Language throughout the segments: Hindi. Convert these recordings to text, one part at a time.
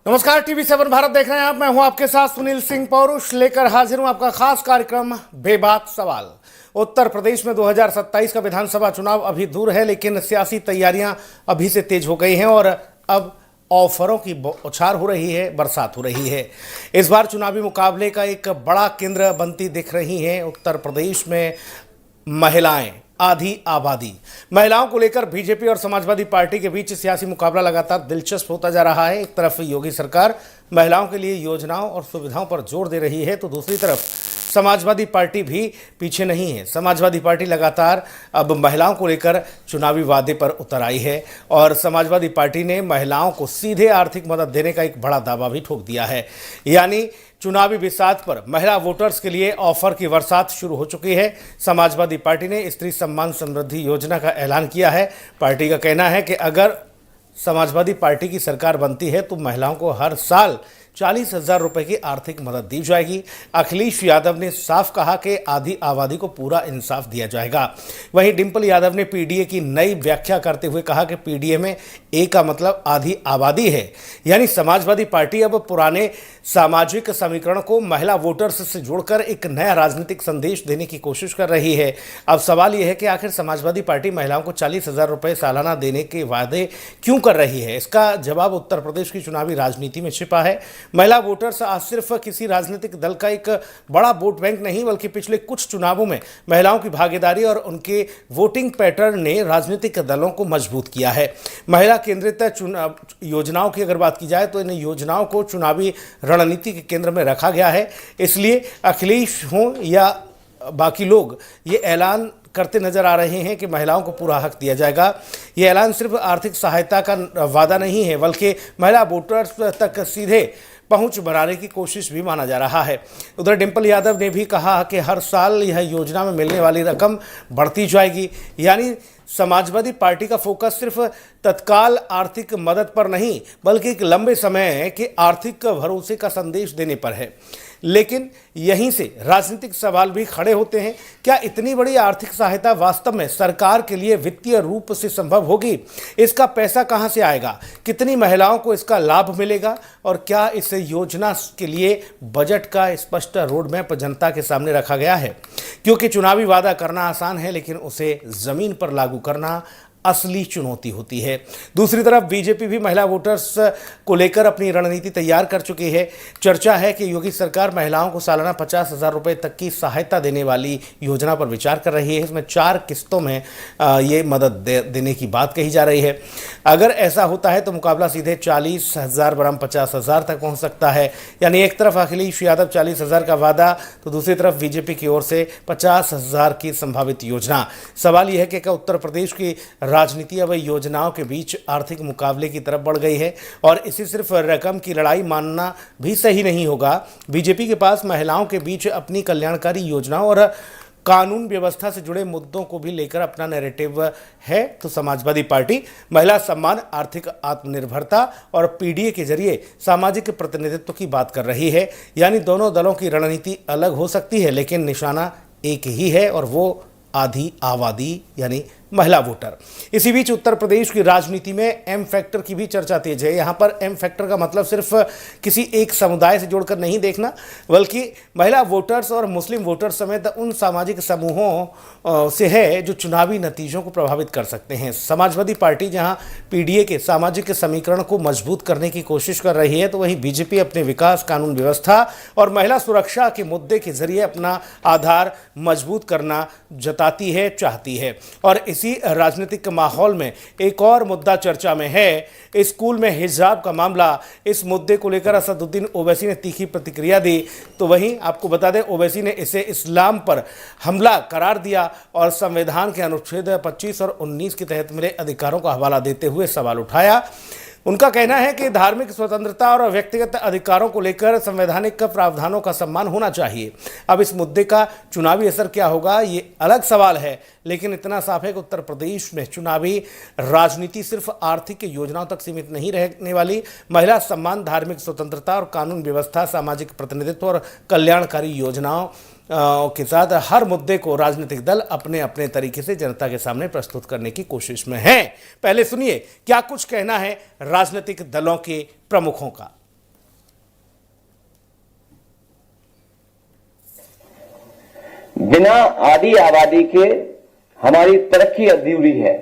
नमस्कार, टीवी7 भारत देख रहे हैं आप। मैं हूं आपके साथ सुनील सिंह पौरुष, लेकर हाजिर हूं आपका खास कार्यक्रम बेबाक सवाल। उत्तर प्रदेश में 2027 का विधानसभा चुनाव अभी दूर है, लेकिन सियासी तैयारियां अभी से तेज हो गई हैं और अब ऑफरों की बौछार हो रही है, बरसात हो रही है। इस बार चुनावी मुकाबले का एक बड़ा केंद्र बनती दिख रही है उत्तर प्रदेश में महिलाएं। आधी आबादी महिलाओं को लेकर बीजेपी और समाजवादी पार्टी के बीच सियासी मुकाबला लगातार दिलचस्प होता जा रहा है। एक तरफ योगी सरकार महिलाओं के लिए योजनाओं और सुविधाओं पर जोर दे रही है, तो दूसरी तरफ समाजवादी पार्टी भी पीछे नहीं है। समाजवादी पार्टी लगातार अब महिलाओं को लेकर चुनावी वादे पर उतर आई है और समाजवादी पार्टी ने महिलाओं को सीधे आर्थिक मदद देने का एक बड़ा दावा भी ठोक दिया है। यानी चुनावी बिसात पर महिला वोटर्स के लिए ऑफर की बरसात शुरू हो चुकी है। समाजवादी पार्टी ने स्त्री सम्मान समृद्धि योजना का ऐलान किया है। पार्टी का कहना है कि अगर समाजवादी पार्टी की सरकार बनती है तो महिलाओं को हर साल 40,000 रुपए की आर्थिक मदद दी जाएगी। अखिलेश यादव ने साफ कहा कि आधी आबादी को पूरा इंसाफ दिया जाएगा। वहीं डिंपल यादव ने पीडीए की नई व्याख्या करते हुए कहा कि पीडीए में ए का मतलब आधी आबादी है। यानी समाजवादी पार्टी अब पुराने सामाजिक समीकरण को महिला वोटर्स से जोड़कर एक नया राजनीतिक संदेश देने की कोशिश कर रही है। अब सवाल यह है कि आखिर समाजवादी पार्टी महिलाओं को 40,000 रुपए सालाना देने के वादे क्यों कर रही है? इसका जवाब उत्तर प्रदेश की चुनावी राजनीति में छिपा है। महिला वोटर्स आज सिर्फ किसी राजनीतिक दल का एक बड़ा वोट बैंक नहीं, बल्कि पिछले कुछ चुनावों में महिलाओं की भागीदारी और उनके वोटिंग पैटर्न ने राजनीतिक दलों को मजबूत किया है। महिला केंद्रित योजनाओं की अगर बात की जाए तो इन योजनाओं को चुनावी रणनीति के केंद्र में रखा गया है। इसलिए अखिलेश हों या बाकी लोग ये ऐलान करते नजर आ रहे हैं कि महिलाओं को पूरा हक दिया जाएगा। ये ऐलान सिर्फ आर्थिक सहायता का वादा नहीं है, बल्कि महिला वोटर्स तक सीधे पहुंच बनाने की कोशिश भी माना जा रहा है। उधर डिंपल यादव ने भी कहा कि हर साल यह योजना में मिलने वाली रकम बढ़ती जाएगी। यानी समाजवादी पार्टी का फोकस सिर्फ तत्काल आर्थिक मदद पर नहीं, बल्कि एक लंबे समय के आर्थिक भरोसे का संदेश देने पर है। लेकिन यहीं से राजनीतिक सवाल भी खड़े होते हैं। क्या इतनी बड़ी आर्थिक सहायता वास्तव में सरकार के लिए वित्तीय रूप से संभव होगी? इसका पैसा कहां से आएगा? कितनी महिलाओं को इसका लाभ मिलेगा? और क्या इस योजना के लिए बजट का स्पष्ट रोड मैप जनता के सामने रखा गया है? क्योंकि चुनावी वादा करना आसान है, लेकिन उसे जमीन पर लागू करना असली चुनौती होती है। दूसरी तरफ बीजेपी भी महिला वोटर्स को लेकर अपनी रणनीति तैयार कर चुकी है। चर्चा है कि योगी सरकार महिलाओं को सालाना 50,000 रुपए तक की सहायता देने वाली योजना पर विचार कर रही है। इसमें 4 किस्तों में ये मदद देने की बात कही जा रही है। अगर ऐसा होता है तो मुकाबला सीधे 40,000 बनाम 50,000 तक पहुंच सकता है। यानी एक तरफ अखिलेश यादव 40,000 का वादा, तो दूसरी तरफ बीजेपी की ओर से 50,000 की संभावित योजना। सवाल यह है कि क्या उत्तर प्रदेश की राजनीति अब योजनाओं के बीच आर्थिक मुकाबले की तरफ बढ़ गई है? और इसे सिर्फ रकम की लड़ाई मानना भी सही नहीं होगा। बीजेपी के पास महिलाओं के बीच अपनी कल्याणकारी योजनाओं और कानून व्यवस्था से जुड़े मुद्दों को भी लेकर अपना नैरेटिव है। तो समाजवादी पार्टी महिला सम्मान, आर्थिक आत्मनिर्भरता और पीडीए के जरिए सामाजिक प्रतिनिधित्व की बात कर रही है। यानी दोनों दलों की रणनीति अलग हो सकती है, लेकिन निशाना एक ही है और वो आधी आबादी यानी महिला वोटर। इसी बीच उत्तर प्रदेश की राजनीति में एम फैक्टर की भी चर्चा तेज है। यहाँ पर एम फैक्टर का मतलब सिर्फ किसी एक समुदाय से जोड़कर नहीं देखना, बल्कि महिला वोटर्स और मुस्लिम वोटर्स समेत उन सामाजिक समूहों से है जो चुनावी नतीजों को प्रभावित कर सकते हैं। समाजवादी पार्टी जहाँ पीडीए के सामाजिक समीकरण को मजबूत करने की कोशिश कर रही है, तो वहीं बीजेपी अपने विकास, कानून व्यवस्था और महिला सुरक्षा के मुद्दे के जरिए अपना आधार मजबूत करना चाहती है। और इसी राजनीतिक माहौल में एक और मुद्दा चर्चा में है, स्कूल में हिजाब का मामला। इस मुद्दे को लेकर असदुद्दीन ओवैसी ने तीखी प्रतिक्रिया दी। तो वहीं आपको बता दें, ओवैसी ने इसे इस्लाम पर हमला करार दिया और संविधान के अनुच्छेद 25 और 19 के तहत मिले अधिकारों का हवाला देते हुए सवाल उठाया। उनका कहना है कि धार्मिक स्वतंत्रता और व्यक्तिगत अधिकारों को लेकर संवैधानिक प्रावधानों का सम्मान होना चाहिए। अब इस मुद्दे का चुनावी असर क्या होगा, ये अलग सवाल है, लेकिन इतना साफ है कि उत्तर प्रदेश में चुनावी राजनीति सिर्फ आर्थिक योजनाओं तक सीमित नहीं रहने वाली। महिला सम्मान, धार्मिक स्वतंत्रता और कानून व्यवस्था, सामाजिक प्रतिनिधित्व और कल्याणकारी योजनाओं के साथ हर मुद्दे को राजनीतिक दल अपने अपने तरीके से जनता के सामने प्रस्तुत करने की कोशिश में हैं। पहले सुनिए क्या कुछ कहना है राजनीतिक दलों के प्रमुखों का। बिना आधी आबादी के हमारी तरक्की अधूरी है।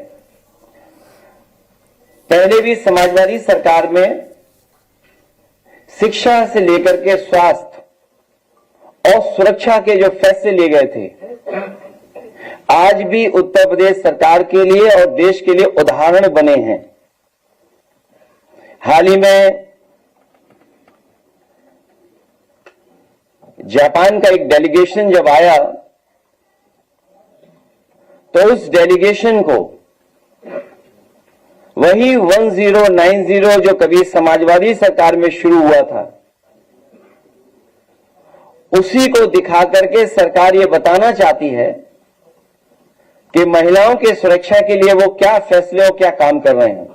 पहले भी समाजवादी सरकार में शिक्षा से लेकर के स्वास्थ्य और सुरक्षा के जो फैसले लिए गए थे, आज भी उत्तर प्रदेश सरकार के लिए और देश के लिए उदाहरण बने हैं। हाल ही में जापान का एक डेलीगेशन जब आया तो उस डेलीगेशन को वही 1090 जो कभी समाजवादी सरकार में शुरू हुआ था, उसी को दिखा करके सरकार ये बताना चाहती है कि महिलाओं के सुरक्षा के लिए वो क्या फैसले और क्या काम कर रहे हैं।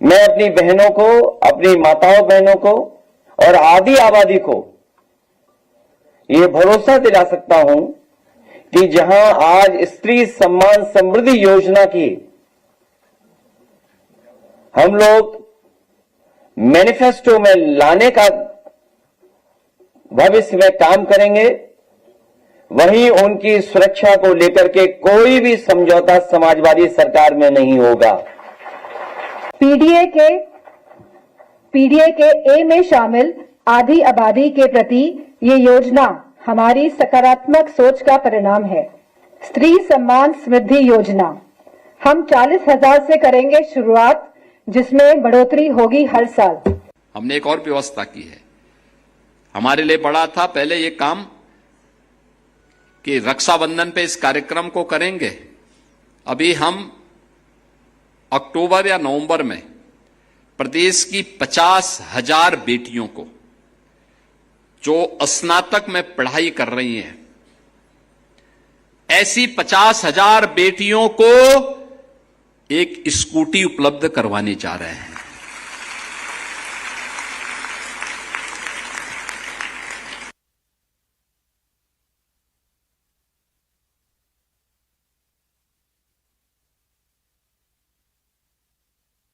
मैं अपनी बहनों को, अपनी माताओं बहनों को और आधी आबादी को ये भरोसा दिला सकता हूं कि जहां आज स्त्री सम्मान समृद्धि योजना की हम लोग मैनिफेस्टो में लाने का भविष्य में काम करेंगे, वहीं उनकी सुरक्षा को लेकर के कोई भी समझौता समाजवादी सरकार में नहीं होगा। पीडीए के ए में शामिल आधी आबादी के प्रति ये योजना हमारी सकारात्मक सोच का परिणाम है। स्त्री सम्मान समृद्धि योजना हम 40,000 से करेंगे शुरुआत, जिसमें बढ़ोतरी होगी हर साल। हमने एक और व्यवस्था की है। हमारे लिए बड़ा था पहले ये काम कि रक्षाबंधन पे इस कार्यक्रम को करेंगे। अभी हम अक्टूबर या नवंबर में प्रदेश की 50,000 बेटियों को जो स्नातक में पढ़ाई कर रही हैं, ऐसी 50,000 बेटियों को एक स्कूटी उपलब्ध करवाने जा रहे हैं।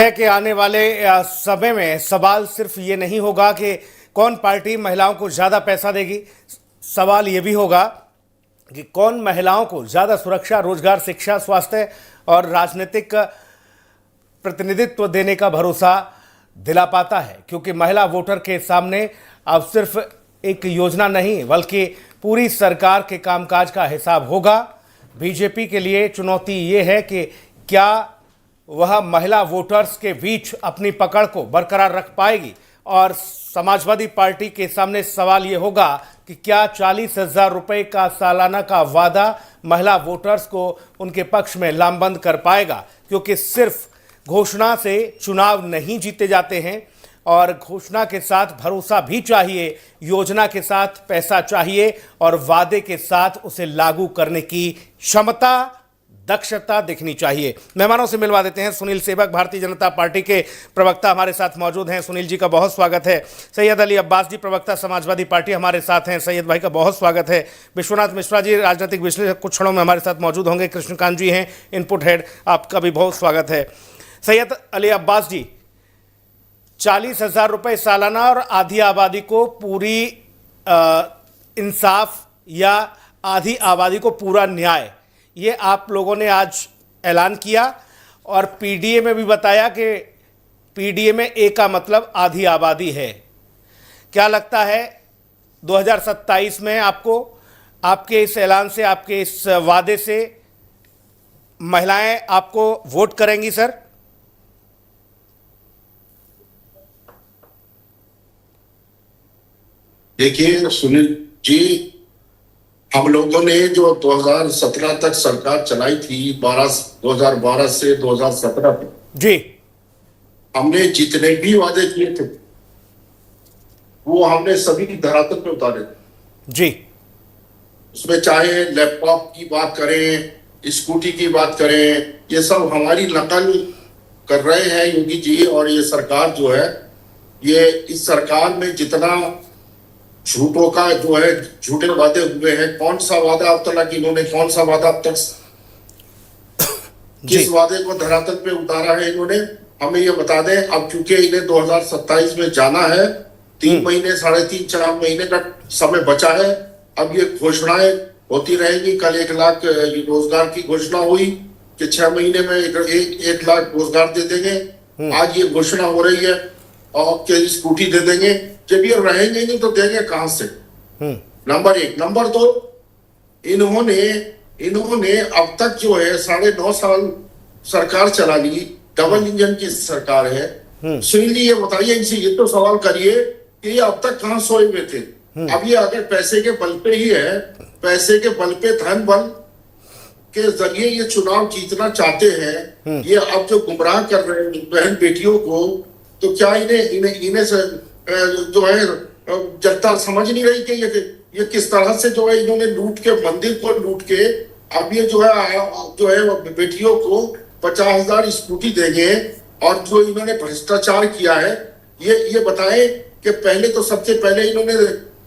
कि आने वाले समय में सवाल सिर्फ ये नहीं होगा कि कौन पार्टी महिलाओं को ज़्यादा पैसा देगी, सवाल ये भी होगा कि कौन महिलाओं को ज़्यादा सुरक्षा, रोजगार, शिक्षा, स्वास्थ्य और राजनीतिक प्रतिनिधित्व देने का भरोसा दिला पाता है। क्योंकि महिला वोटर के सामने अब सिर्फ एक योजना नहीं बल्कि पूरी सरकार के कामकाज का हिसाब होगा। बीजेपी के लिए चुनौती ये है कि क्या वह महिला वोटर्स के बीच अपनी पकड़ को बरकरार रख पाएगी, और समाजवादी पार्टी के सामने सवाल यह होगा कि क्या 40,000 रुपए का सालाना का वादा महिला वोटर्स को उनके पक्ष में लामबंद कर पाएगा। क्योंकि सिर्फ घोषणा से चुनाव नहीं जीते जाते हैं, और घोषणा के साथ भरोसा भी चाहिए, योजना के साथ पैसा चाहिए, और वादे के साथ उसे लागू करने की क्षमता, दक्षता दिखनी चाहिए। मेहमानों से मिलवा देते हैं। सुनील सेवक, भारतीय जनता पार्टी के प्रवक्ता हमारे साथ मौजूद हैं। सुनील जी का बहुत स्वागत है। सैयद अली अब्बास जी, प्रवक्ता समाजवादी पार्टी, हमारे साथ हैं। सैयद भाई का बहुत स्वागत है। विश्वनाथ मिश्रा जी, राजनीतिक विश्लेषक, कुछ क्षणों में हमारे साथ मौजूद होंगे। कृष्णकांत जी हैं, इनपुट हेड, आपका भी बहुत स्वागत है। सैयद अली अब्बास जी, 40,000 रुपये सालाना और आधी आबादी को पूरी इंसाफ या आधी आबादी को पूरा न्याय, ये आप लोगों ने आज ऐलान किया, और पीडीए में भी बताया कि पीडीए में ए का मतलब आधी आबादी है। क्या लगता है 2027 में आपको, आपके इस ऐलान से, आपके इस वादे से महिलाएं आपको वोट करेंगी सर? देखिए सुनील जी, हम लोगों ने जो 2017 तक सरकार चलाई थी, 2012 से 2017 तक जी, हमने जितने भी वादे किए थे वो हमने सभी धरातल पे उतारे जी। उसमें चाहे लैपटॉप की बात करें, स्कूटी की बात करें, ये सब हमारी नकल कर रहे हैं योगी जी। और ये सरकार जो है, ये इस सरकार में जितना झूठों का जो है, झूठे वादे हुए हैं, कौन सा वादा अब तक इन्होंने, कौन सा वादा अब तक, किस वादे को धरातल पे उतारा है इन्होंने, हमें ये बता दें। अब चूंकि इन्हें 2027 में जाना है, 3 महीने, 3.5-4 महीने का समय बचा है, अब ये घोषणाएं होती रहेंगी। कल 1 लाख रोजगार की घोषणा हुई कि 6 महीने में एक लाख रोजगार दे देंगे। आज ये घोषणा हो रही है और कि स्कूटी दे देंगे। जब ये रहेंगे नहीं तो देंगे कहां से? नंबर 1। नंबर 2, इन्होंने अब तक जो है 9.5 साल सरकार चला ली, डबल इंजन की सरकार है। सुनील जी ये बताइए, इनसे ये तो सवाल करिए कि ये अब तक कहां सोए हुए थे? अब ये अगर पैसे के बल पे ही है, पैसे के बल पे, धन बल के जरिए ये चुनाव जीतना चाहते हैं, ये अब जो गुमराह कर रहे हैं बहन बेटियों को, तो क्या इन्हें जो है जनता समझ नहीं रही कि ये किस तरह से जो है इन्होंने लूट के, मंदिर को लूट के अब ये जो है बेटियों को 50,000 स्कूटी देंगे। और जो इन्होंने भ्रष्टाचार किया है, ये बताएं कि पहले तो सबसे पहले इन्होंने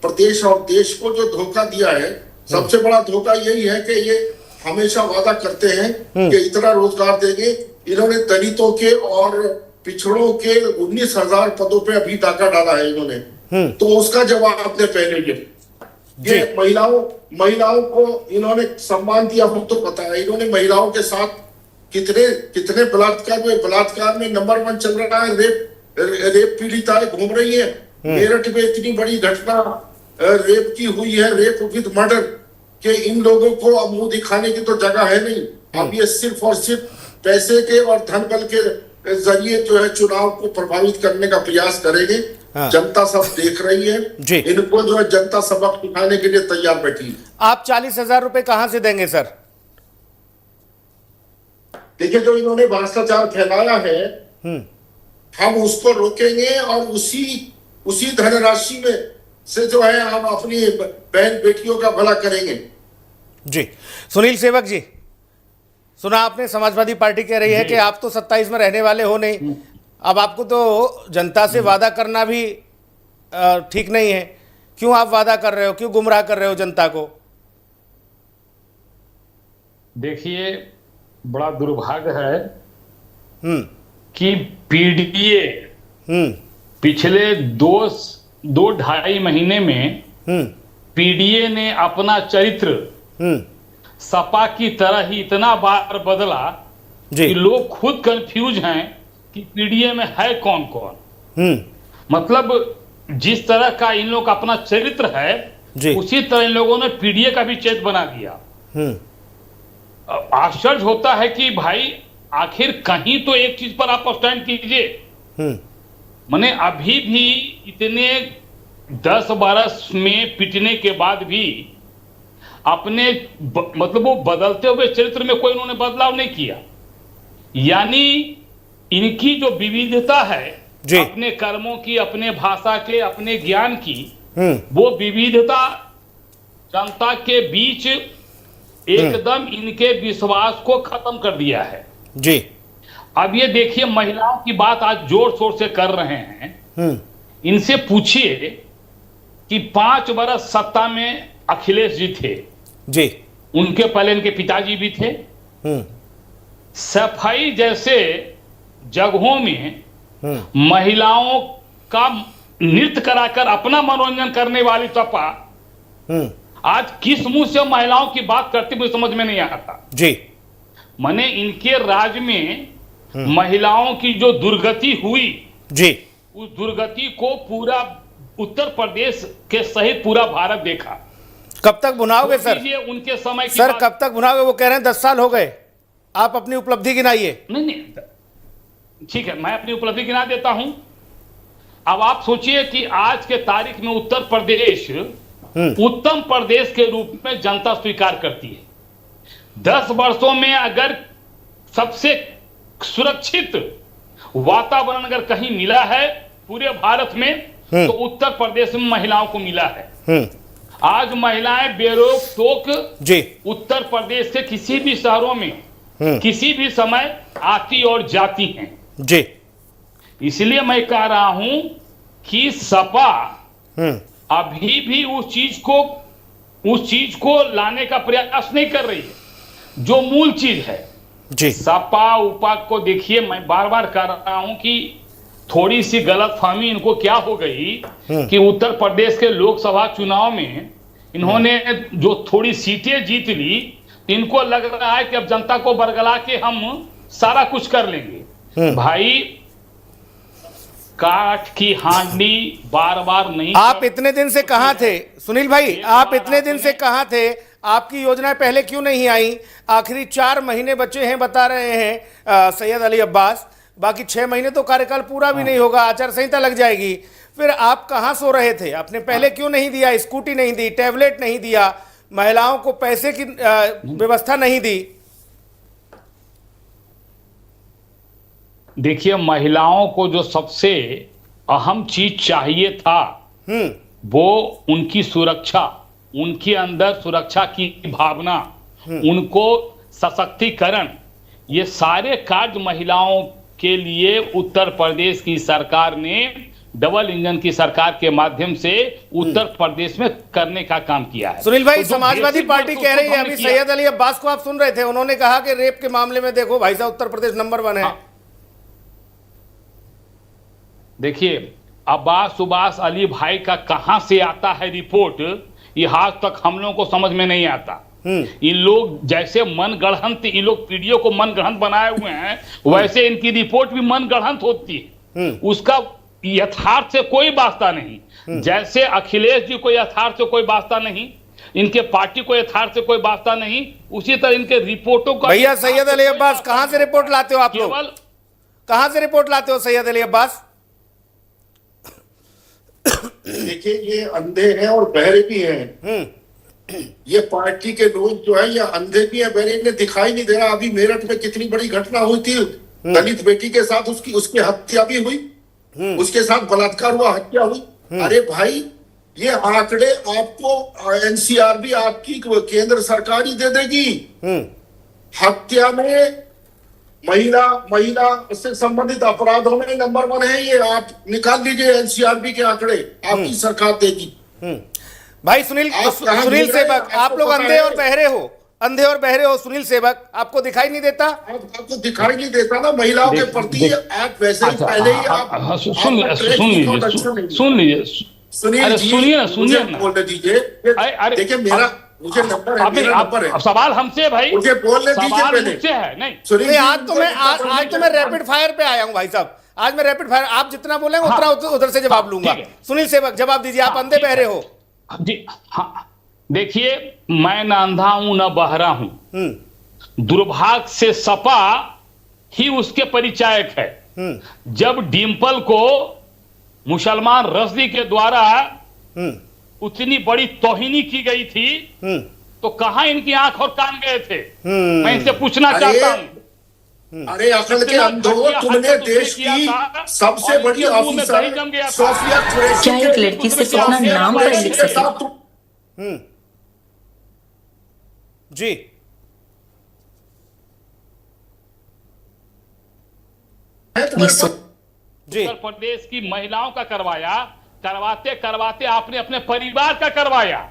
प्रदेश और देश को जो धोखा दिया है, सबसे बड़ा धोखा यही है कि ये हमेशा वादा करते हैं कि इतना रोजगार देंगे। इन्होंने दलितों के और पिछड़ों के 19,000 पदों पे अभी डाका डाला है इन्होंने, तो उसका जवाब आपने पहले ये महिलाओं को इन्होंने सम्मान दिया, हमको तो पता है। इन्होंने महिलाओं के साथ कितने बलात्कार में नंबर 1 चल रहा है। रेप पीड़िताएं घूम रही है। मेरठ में इतनी बड़ी घटना रेप की हुई है, रेप विद मर्डर, कि इन लोगों को अब मुंह दिखाने की तो जगह है नहीं। अब ये सिर्फ और सिर्फ पैसे के और धन बल के जरिए जो है चुनाव को प्रभावित करने का प्रयास करेंगे। जनता सब देख रही है, इनको जो है जनता सबक सिखाने के लिए तैयार बैठी है। आप 40,000 रुपए कहां से देंगे सर? देखिए, जो इन्होंने भ्रष्टाचार फैलाया है, हम उसको रोकेंगे और उसी धनराशि में से जो है हम अपनी बहन बेटियों का भला करेंगे। जी, सुनील सेवक जी, सुना आपने, समाजवादी पार्टी कह रही है कि आप तो 27 में रहने वाले हो नहीं, अब आपको तो जनता से वादा करना भी ठीक नहीं है। क्यों आप वादा कर रहे हो, क्यों गुमराह कर रहे हो जनता को? देखिए, बड़ा दुर्भाग्य है कि पीडीए पिछले 2-2.5 महीने में पीडीए ने अपना चरित्र सपा की तरह ही इतना बार बदला कि लोग खुद कंफ्यूज हैं कि पीडीए में है कौन कौन। मतलब जिस तरह का इन लोग का अपना चरित्र है, उसी तरह इन लोगों ने पीडीए का भी चरित्र बना दिया। आश्चर्य होता है कि भाई आखिर कहीं तो एक चीज पर आप स्टैंड कीजिए। माने अभी भी इतने 10 बरस में पिटने के बाद भी अपने मतलब वो बदलते हुए चरित्र में कोई उन्होंने बदलाव नहीं किया। यानी इनकी जो विविधता है अपने कर्मों की, अपने भाषा के, अपने ज्ञान की, वो विविधता जनता के बीच एकदम इनके विश्वास को खत्म कर दिया है। जी, अब ये देखिए, महिलाओं की बात आज जोर शोर से कर रहे हैं। इनसे पूछिए कि 5 बरस सत्ता में अखिलेश जी थे, जी, उनके पहले इनके पिताजी भी थे। सफाई जैसे जगहों में महिलाओं का नृत्य कराकर अपना मनोरंजन करने वाली सपा आज किस मुंह से महिलाओं की बात करती मुझे समझ में नहीं आता। जी, माने इनके राज में महिलाओं की जो दुर्गति हुई, जी, उस दुर्गति को पूरा उत्तर प्रदेश के सहित पूरा भारत देखा। कब तक भुनाओगे सर? उनके समय की सर कब तक भुनाओगे? वो कह रहे हैं 10 साल हो गए, आप अपनी उपलब्धि गिनाइए। नहीं, ठीक है, मैं अपनी उपलब्धि गिना देता हूं। अब आप सोचिए कि आज के तारीख में उत्तर प्रदेश उत्तम प्रदेश के रूप में जनता स्वीकार करती है। 10 वर्षों में अगर सबसे सुरक्षित वातावरण अगर कहीं मिला है पूरे भारत में, तो उत्तर प्रदेश में महिलाओं को मिला है। आज महिलाएं बेरोक टोक उत्तर प्रदेश के किसी भी शहरों में किसी भी समय आती और जाती हैं। जी, इसलिए मैं कह रहा हूं कि सपा अभी भी उस चीज को लाने का प्रयास नहीं कर रही है जो मूल चीज है। जी, सपा उपा को देखिए, मैं बार बार कह रहा हूं कि थोड़ी सी गलतफहमी इनको क्या हो गई कि उत्तर प्रदेश के लोकसभा चुनाव में इन्होंने जो थोड़ी सीटें जीत ली, इनको लग रहा है कि अब जनता को बरगला के हम सारा कुछ कर लेंगे। भाई, काठ की हांडी बार बार नहीं। आप इतने दिन से कहां थे सुनील भाई, आप इतने दिन से कहां थे? आपकी योजनाएं पहले क्यों नहीं आई? आखिरी 4 महीने बचे हैं बता रहे हैं सैयद अली अब्बास, बाकी 6 महीने तो कार्यकाल पूरा भी नहीं होगा, आचार संहिता लग जाएगी। फिर आप कहां सो रहे थे? आपने पहले क्यों नहीं दिया? स्कूटी नहीं दी, टैबलेट नहीं दिया, महिलाओं को पैसे की व्यवस्था नहीं दी। देखिए, महिलाओं को जो सबसे अहम चीज चाहिए था वो उनकी सुरक्षा, उनके अंदर सुरक्षा की भावना, उनको सशक्तिकरण, ये सारे कार्य महिलाओं के लिए उत्तर प्रदेश की सरकार ने डबल इंजन की सरकार के माध्यम से उत्तर प्रदेश में करने का काम किया है। सुनील भाई, तो जो समाजवादी बेसिक पार्टी वर्क कह रही है, उसको अभी हमने किया। सैयद अली अब्बास को आप सुन रहे थे, उन्होंने कहा कि रेप के मामले में देखो भाई साहब उत्तर प्रदेश नंबर 1 है। हाँ। देखिए, अब्बास उबास अली भाई का कहां से आता है रिपोर्ट, ये आज तक हम लोगों को समझ में नहीं आता। इन लोग जैसे मन गढ़ंत, इन लोग पीडीओ को मन गढ़ंत बनाए हुए हैं, वैसे इनकी रिपोर्ट भी मन गढ़ंत होती है। उसका यथार्थ से कोई वास्ता नहीं। जैसे अखिलेश जी को यथार्थ से कोई वास्ता नहीं, इनके पार्टी को यथार्थ से कोई वास्ता नहीं, उसी तरह इनके रिपोर्टों का। भैया सैयद अली अब्बास, कहां से रिपोर्ट लाते हो आप लोग? केवल कहां से रिपोर्ट लाते हो सैयद अली अब्बास? देखिए, ये अंधे हैं और बहरे भी हैं। ये पार्टी के लोग जो है ये अंधे भी हैं, बहरे, इन्हें दिखाई नहीं दे रहा। अभी मेरठ में कितनी बड़ी घटना हुई थी, दलित बेटी के साथ उसकी हत्या भी हुई, उसके साथ बलात्कार हुआ, हत्या हुई। अरे भाई, ये आंकड़े आपको एनसीआरबी आपकी केंद्र सरकार ही दे देगी। हत्या में महिला से संबंधित अपराधों में नंबर 1 है ये। आप निकाल लीजिए एनसीआरबी के आंकड़े, आपकी सरकार देगी। भाई सुनील सेवक, आप लोग अंधे और बहरे हो, अंधे और बहरे हो। सुनील सेवक, आपको दिखाई नहीं देता? आपको दिखाई नहीं देता ना महिलाओं के प्रति? आप वैसे ही पहले ही आप सुन लीजिए, सुनिए ना, बोलने दीजिए। देखिए, मुझे नंबर है, मेरा नंबर है। अब सवाल हमसे भाई, मुझे बोलने दीजिए पहले। मुझसे है नहीं। सुनिए, आज तो मैं रैपिड फायर पे आया हूं भाई साहब। आज मैं रैपिड फायर, आप जितना बोलेंगे उतना उधर से जवाब लूंगा। सुनील सेवक, जवाब दीजिए, आप अंधे बहरे हो? जी हाँ, देखिए, मैं न अंधा हूं न बहरा हूं। दुर्भाग्य से सपा ही उसके परिचायक है। जब डिंपल को मुसलमान रजदी के द्वारा उतनी बड़ी तौहीनी की गई थी, तो कहां इनकी आंख और कान गए थे? मैं इनसे पूछना चाहता हूं। अरे अकल के अंधो, तुमने देश की सबसे बड़ी ऑफिसर सोफिया कुरैशी क्या एक लड़की सिर्फ अपना नाम पर लिख सके? जी, जी, उत्तर प्रदेश की महिलाओं का करवाया, करवाते करवाते आपने अपने परिवार का करवाया।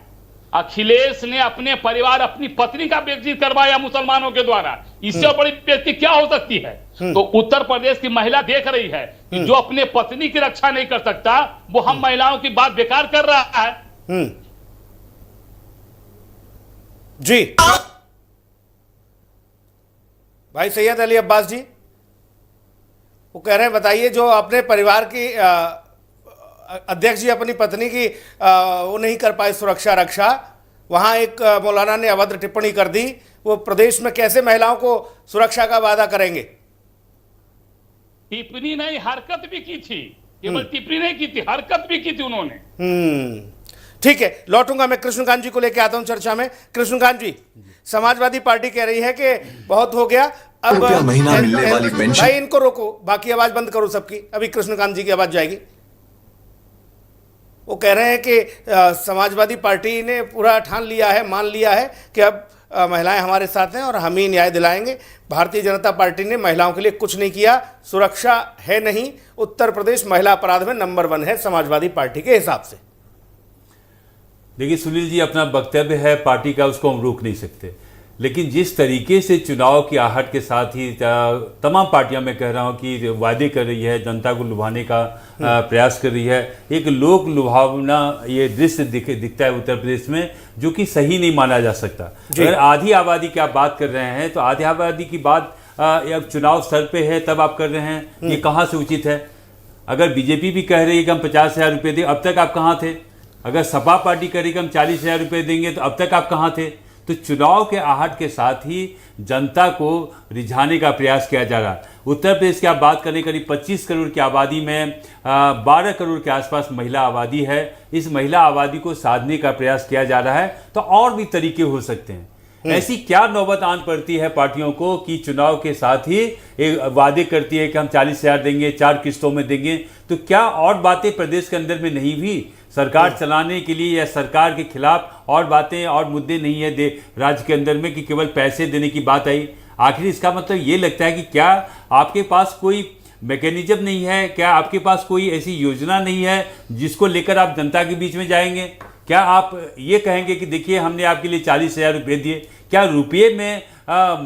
अखिलेश ने अपने परिवार, अपनी पत्नी का बेइज्जती करवाया मुसलमानों के द्वारा। इससे बड़ी बेइज्जती क्या हो सकती है? तो उत्तर प्रदेश की महिला देख रही है कि जो अपने पत्नी की रक्षा नहीं कर सकता, वो हम महिलाओं की बात बेकार कर रहा है। जी भाई सैयद अली अब्बास जी, वो कह रहे हैं बताइए, जो अपने परिवार की अध्यक्ष जी अपनी पत्नी की वो नहीं कर पाए सुरक्षा रक्षा, वहां एक मौलाना ने अभद्र टिप्पणी कर दी, वो प्रदेश में कैसे महिलाओं को सुरक्षा का वादा करेंगे? टिप्पणी नहीं, हरकत भी की थी। केवल टिप्पणी नहीं की थी, हरकत भी की थी उन्होंने। ठीक है, लौटूंगा मैं कृष्णकांत जी को लेकर आता हूं चर्चा में। कृष्णकांत जी, समाजवादी पार्टी कह रही है कि बहुत हो गया, अब महीना मिलने वाली पेंशन। भाई इनको रोको, बाकी आवाज बंद करो सबकी, अभी कृष्णकांत जी की आवाज जाएगी। वो कह रहे हैं कि समाजवादी पार्टी ने पूरा ठान लिया है, मान लिया है कि अब महिलाएं हमारे साथ हैं और हम ही न्याय दिलाएंगे। भारतीय जनता पार्टी ने महिलाओं के लिए कुछ नहीं किया, सुरक्षा है नहीं। उत्तर प्रदेश महिला अपराध में नंबर 1 है समाजवादी पार्टी के हिसाब से। देखिए सुनील जी, अपना वक्तव्य है पार्टी का, उसको हम रोक नहीं सकते, लेकिन जिस तरीके से चुनाव की आहट के साथ ही तमाम पार्टियां, मैं कह रहा हूं कि वादे कर रही है, जनता को लुभाने का प्रयास कर रही है, एक लोक लुभावना ये दृश्य दिखता है उत्तर प्रदेश में, जो कि सही नहीं माना जा सकता। अगर आधी आबादी की आप बात कर रहे हैं तो आधी आबादी की बात अब चुनाव स्तर पे है तब आप कर रहे हैं, ये कहाँ से उचित है? अगर बीजेपी भी कह रही है कि हम 50,000 रुपये दें, अब तक आप कहाँ थे? अगर सपा पार्टी कह रही कि हम 40,000 रुपये देंगे, तो अब तक आप कहाँ थे? तो चुनाव के आहट के साथ ही जनता को रिझाने का प्रयास किया जा रहा है। उत्तर प्रदेश की आप बात करें, करीब 25 करोड़ की आबादी में 12 करोड़ के आसपास महिला आबादी है। इस महिला आबादी को साधने का प्रयास किया जा रहा है, तो और भी तरीके हो सकते हैं। ऐसी क्या नौबत आन पड़ती है पार्टियों को कि चुनाव के साथ ही एक वादे करती है कि हम 40,000 देंगे, 4 किस्तों में देंगे, तो क्या और बातें प्रदेश के अंदर में नहीं भी सरकार चलाने के लिए या सरकार के खिलाफ और बातें और मुद्दे नहीं है राज्य के अंदर में कि केवल पैसे देने की बात आई? आखिर इसका मतलब ये लगता है कि क्या आपके पास कोई मैकेनिज्म नहीं है, क्या आपके पास कोई ऐसी योजना नहीं है जिसको लेकर आप जनता के बीच में जाएंगे? क्या आप ये कहेंगे कि देखिए हमने आपके लिए 40,000 रुपये दिए, क्या रुपये में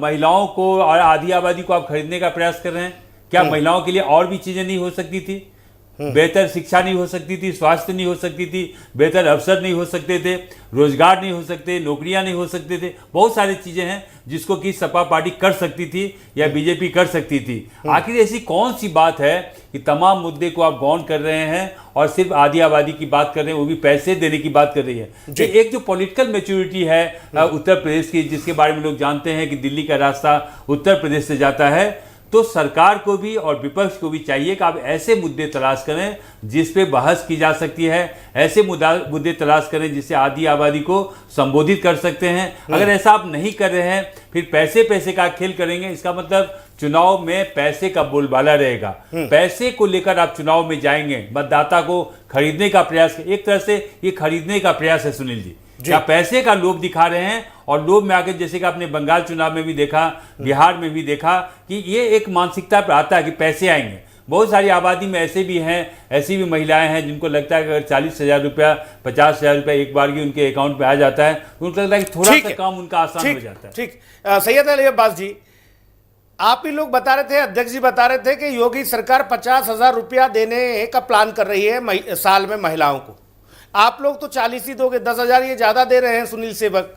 महिलाओं को और आधी आबादी को आप खरीदने का प्रयास कर रहे हैं? क्या महिलाओं के लिए और भी चीज़ें नहीं हो सकती थी? बेहतर शिक्षा नहीं हो सकती थी, स्वास्थ्य नहीं हो सकती थी, बेहतर अवसर नहीं हो सकते थे, रोजगार नहीं हो सकते, नौकरियां नहीं हो सकते थे, बहुत सारी चीज़ें हैं जिसको कि सपा पार्टी कर सकती थी या बीजेपी कर सकती थी। आखिर ऐसी कौन सी बात है कि तमाम मुद्दे को आप गौन कर रहे हैं और सिर्फ आधी आबादी की बात कर रहे हैं, वो भी पैसे देने की बात कर रही है? तो एक जो पॉलिटिकल मैच्योरिटी है उत्तर प्रदेश की, जिसके बारे में लोग जानते हैं कि दिल्ली का रास्ता उत्तर प्रदेश से जाता है, तो सरकार को भी और विपक्ष को भी चाहिए कि आप ऐसे मुद्दे तलाश करें जिस पे बहस की जा सकती है, ऐसे मुद्दे तलाश करें जिससे आधी आबादी को संबोधित कर सकते हैं। अगर ऐसा आप नहीं कर रहे हैं, फिर पैसे का खेल करेंगे, इसका मतलब चुनाव में पैसे का बोलबाला रहेगा। पैसे को लेकर आप चुनाव में जाएंगे, मतदाता को खरीदने का प्रयास, एक तरह से ये खरीदने का प्रयास है सुनील जी। क्या पैसे का लोभ दिखा रहे हैं और लोभ में आकर, जैसे कि आपने बंगाल चुनाव में भी देखा, बिहार में भी देखा कि ये एक मानसिकता पर आता है कि पैसे आएंगे। बहुत सारी आबादी में ऐसे भी हैं, ऐसी भी महिलाएं हैं जिनको लगता है कि अगर 40,000 रुपया, 50,000 रुपया एक बार की उनके अकाउंट में आ जाता है, उनको लगता है कि थोड़ा सा काम उनका आसान हो जाता है। ठीक, सैयद अली अब्बास जी, आप ही लोग बता रहे थे, अध्यक्ष जी बता रहे थे कि योगी सरकार 50,000 रुपया देने का प्लान कर रही है साल में महिलाओं को। आप लोग तो 40 ही दोगे, 10,000 ये ज्यादा दे रहे हैं सुनील सेवक,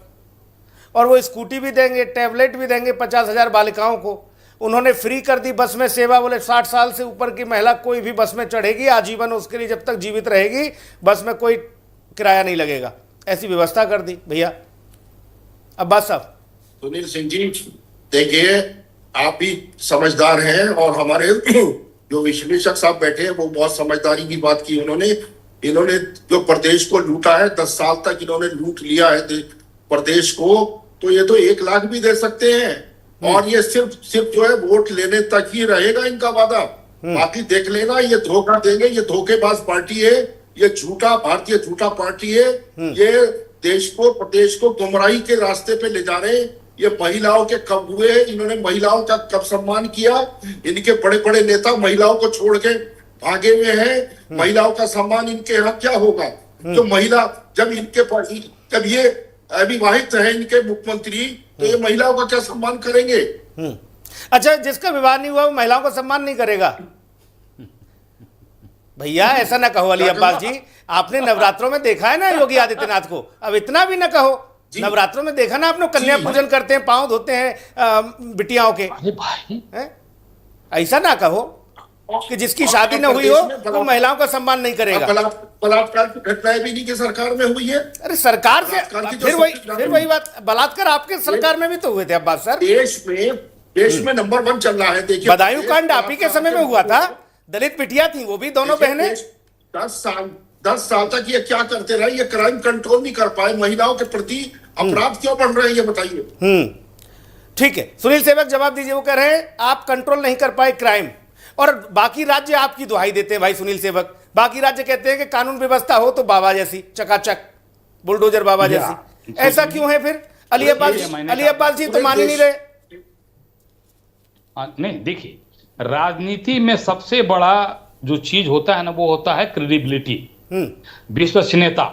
और वो स्कूटी भी देंगे, टैबलेट भी देंगे 50,000 बालिकाओं को। उन्होंने फ्री कर दी बस में सेवा, बोले 60 साल से ऊपर की महिला कोई भी बस में चढ़ेगी आजीवन, उसके लिए जब तक जीवित रहेगी बस में कोई किराया नहीं लगेगा, ऐसी व्यवस्था कर दी। भैया अब्बास साहब। सुनील सिंह जी, देखिए आप भी समझदार हैं और हमारे जो विश्लेषक साहब बैठे हैं वो बहुत समझदारी की बात की। इन्होंने जो प्रदेश को लूटा है, 10 साल तक इन्होंने लूट लिया है प्रदेश को, तो ये तो 1 लाख भी दे सकते हैं और ये सिर्फ जो है वोट लेने तक ही रहेगा इनका वादा। बाकी देख लेना, ये धोखा देंगे, ये धोखेबाज पार्टी है, ये झूठा भारतीय झूठा पार्टी है। ये देश को, प्रदेश को गुमराही के रास्ते पे ले जा रहे हैं। ये महिलाओं के कब हुए, इन्होंने महिलाओं का कब सम्मान किया? इनके बड़े बड़े नेता महिलाओं को छोड़ के भागे हुए हैं। महिलाओं का सम्मान इनके यहाँ क्या होगा? जो महिला, जब इनके पास, जब ये अविवाहित है इनके मुख्यमंत्री, तो ये महिलाओं का क्या सम्मान करेंगे? अच्छा, जिसका विवाह नहीं हुआ वो महिलाओं का सम्मान नहीं करेगा? भैया ऐसा ना कहो अली अब्बास जी, आपने नवरात्रों में देखा है ना योगी आदित्यनाथ को, अब इतना भी ना कहो। नवरात्रों में देखा ना आपने, कन्या पूजन करते हैं, पांव धोते हैं बिटियाओं के। अरे भाई, ऐसा ना कहो कि जिसकी शादी न हुई हो वो महिलाओं का सम्मान नहीं करेगा। बलात्कार की घटनाएं भी नहीं की सरकार में हुई है। अरे सरकार से फिर वही बात, बलात्कार आपके सरकार में भी तो हुए थे अब्बास सर। देश में नंबर 1 चल रहा है। देखिए, बदायूं कांड आप ही के समय में हुआ था, दलित बिटिया थी वो भी, दोनों बहनें। 10 साल तक ये क्या करते रहे? ये क्राइम कंट्रोल नहीं कर पाए। महिलाओं के प्रति अपराध क्यों बढ़ रहे हैं, ये बताइए। ठीक है, सुनील सेवक जवाब दीजिए। वो कह रहे हैं आप कंट्रोल नहीं कर पाए क्राइम, और बाकी राज्य आपकी दुहाई देते हैं भाई सुनील सेवक। बाकी राज्य कहते हैं कि कानून व्यवस्था हो तो बाबा जैसी, चकाचक बुलडोजर बाबा जैसी। ऐसा क्यों है फिर? अली अब्बास जी तो मान ही नहीं रहे। नहीं, देखिए, राजनीति में सबसे बड़ा जो चीज होता है ना, वो होता है क्रेडिबिलिटी, विश्वसनीयता।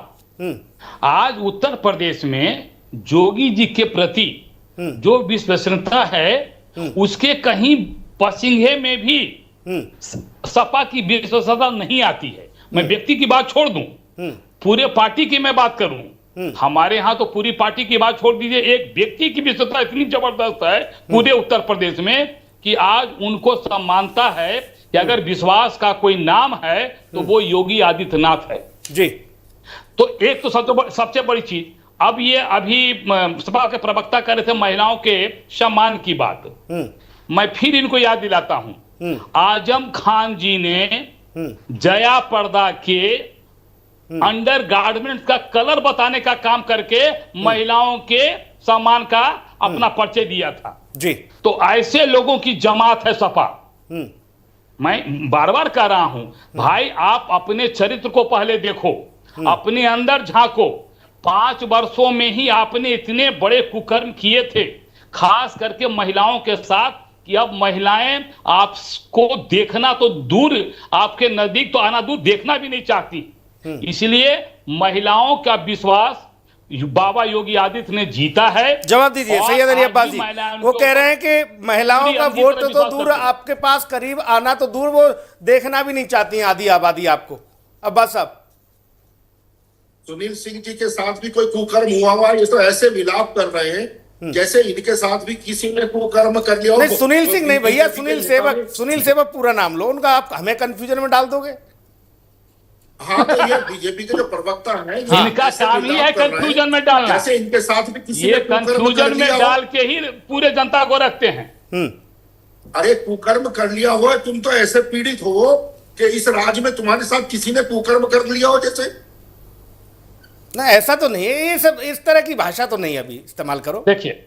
आज उत्तर प्रदेश में योगी जी के प्रति जो विश्वसनीयता है उसके कहीं पसिंगे में भी सपा की विश्वसनीयता नहीं आती है। मैं व्यक्ति की बात छोड़ दूं, पूरे पार्टी की मैं बात करूं, हमारे यहां तो पूरी पार्टी की बात छोड़ दीजिए, एक व्यक्ति की विश्वसनीयता इतनी जबरदस्त है पूरे उत्तर प्रदेश में कि आज उनको सम्मानता है कि अगर विश्वास का कोई नाम है तो वो योगी आदित्यनाथ है जी। तो एक तो सबसे बड़ी चीज, अब ये अभी सपा के प्रवक्ता कर रहे थे महिलाओं के सम्मान की बात, मैं फिर इनको याद दिलाता हूं, आजम खान जी ने जया पर्दा के अंडर गारमेंट्स का कलर बताने का काम करके महिलाओं के सम्मान का अपना परिचय दिया था जी। तो ऐसे लोगों की जमात है सपा। मैं बार बार कह रहा हूं भाई, आप अपने चरित्र को पहले देखो, अपने अंदर झांको। 5 वर्षों में ही आपने इतने बड़े कुकर्म किए थे, खास करके महिलाओं के साथ, कि अब महिलाएं आपको देखना तो दूर, आपके नजदीक तो आना दूर, देखना भी नहीं चाहती। इसलिए महिलाओं का विश्वास बाबा योगी आदित्य ने जीता है। जवाब दीजिए सैयद अली अब्बास जी। वो कह रहे हैं कि महिलाओं का वोट तो दूर, आपके पास करीब आना तो दूर, वो देखना भी नहीं चाहती हैं आधी आबादी आपको। अब्बास साहब, सुनील सिंह जी के साथ भी कोई कुकर्म हुआ, ये तो ऐसे विलाप कर रहे हैं जैसे इनके साथ भी किसी ने कुकर्म कर लिया। नहीं, सुनील सिंह नहीं भैया, सुनील सेवक, सुनील सेवक पूरा नाम लो उनका, आप हमें कंफ्यूजन में डाल दोगे। हाँ, तो ये बीजेपी के जो प्रवक्ता हैं, इनका काम ही है कंफ्यूजन में डालना, जैसे इनके साथ भी किसी ये ने कुकर्म कर कंफ्यूजन में लिया डाल के ही पूरे जनता को रखते हैं। अरे कुकर्म कर लिया हो, तुम तो ऐसे पीड़ित हो कि इस राज्य में तुम्हारे साथ किसी ने कुकर्म कर लिया हो जैसे। ना ऐसा तो नहीं है, ये सब इस तरह की भाषा तो नहीं अभी इस्तेमाल करो। देखिए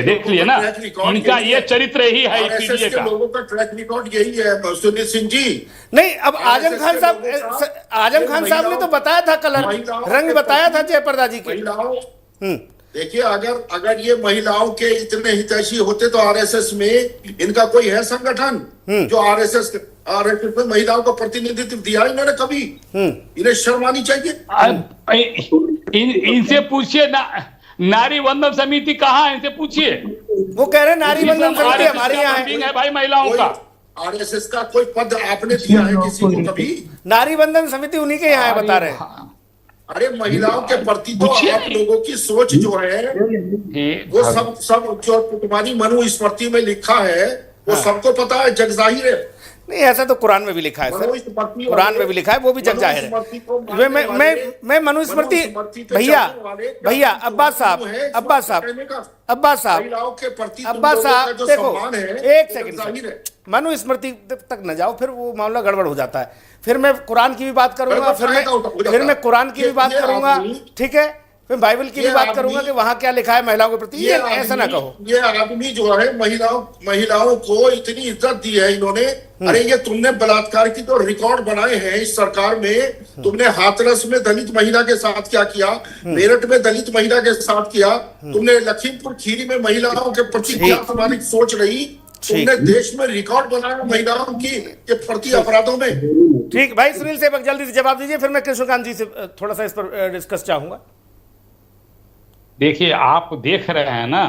देख लिए ना, इनका ये चरित्र ही है पीडीए का। लोगों का ट्रैक रिकॉर्ड यही है सुनील सिंह जी। नहीं, अब आजम खान साहब ने तो बताया था, कलर रंग बताया था जयप्रदा जी के। देखिए, अगर ये महिलाओं के इतने हितैषी होते तो आरएसएस में इनका कोई है संगठन जो आरएसएस में महिलाओं का प्रतिनिधित्व दिया इन्होंने कभी? इन्हें शर्म आनी चाहिए। इनसे पूछिए ना, नारी वंदन समिति कहाँ है, इनसे पूछिए। वो कह रहे नारी वंदन समिति हमारे यहाँ है भाई, महिलाओं का। आरएसएस का कोई पद आपने दिया है किसी को कभी? नारी वंदन समिति उन्हीं के यहाँ है, बता रहे हैं। अरे महिलाओं के प्रति तो आप लोगों की सोच जो है वो सब जो तुम्हारी मनुस्मृति में लिखा है वो सबको पता है, जग जाहिर है। नहीं, ऐसा तो कुरान में भी लिखा है सर, कुरान में भी लिखा है, वो भी जग जाहिर है। मैं मनुस्मृति भैया अब्बास साहब देखो, एक सेकंड, मनुस्मृति तक न जाओ, फिर वो मामला गड़बड़ हो जाता है। फिर मैं कुरान की भी बात करूंगा, फिर मैं कुरान की भी बात करूंगा, ठीक है, फिर बाइबल की भी बात करूंगा कि वहां क्या लिखा है महिलाओं के प्रति। ये ऐसा ना कहो। ये आदमी जो है महिलाओं को इतनी इज्जत दी है इन्होंने। अरे ये तुमने बलात्कार की तो रिकॉर्ड बनाए हैं इस सरकार में। तुमने हाथरस में दलित महिला के साथ क्या किया, मेरठ में दलित महिला के साथ किया, तुमने लखीमपुर खीरी में महिलाओं के प्रति क्या तुम्हारी सोच रही, तुमने देश में रिकॉर्ड बनाया महिलाओं की के प्रति अपराधों में। ठीक भाई, सुनील सेवक जल्दी से जवाब दीजिए, फिर मैं कृष्णकांत जी से थोड़ा सा इस पर डिस्कस चाहूंगा। देखिए, आप देख रहे हैं ना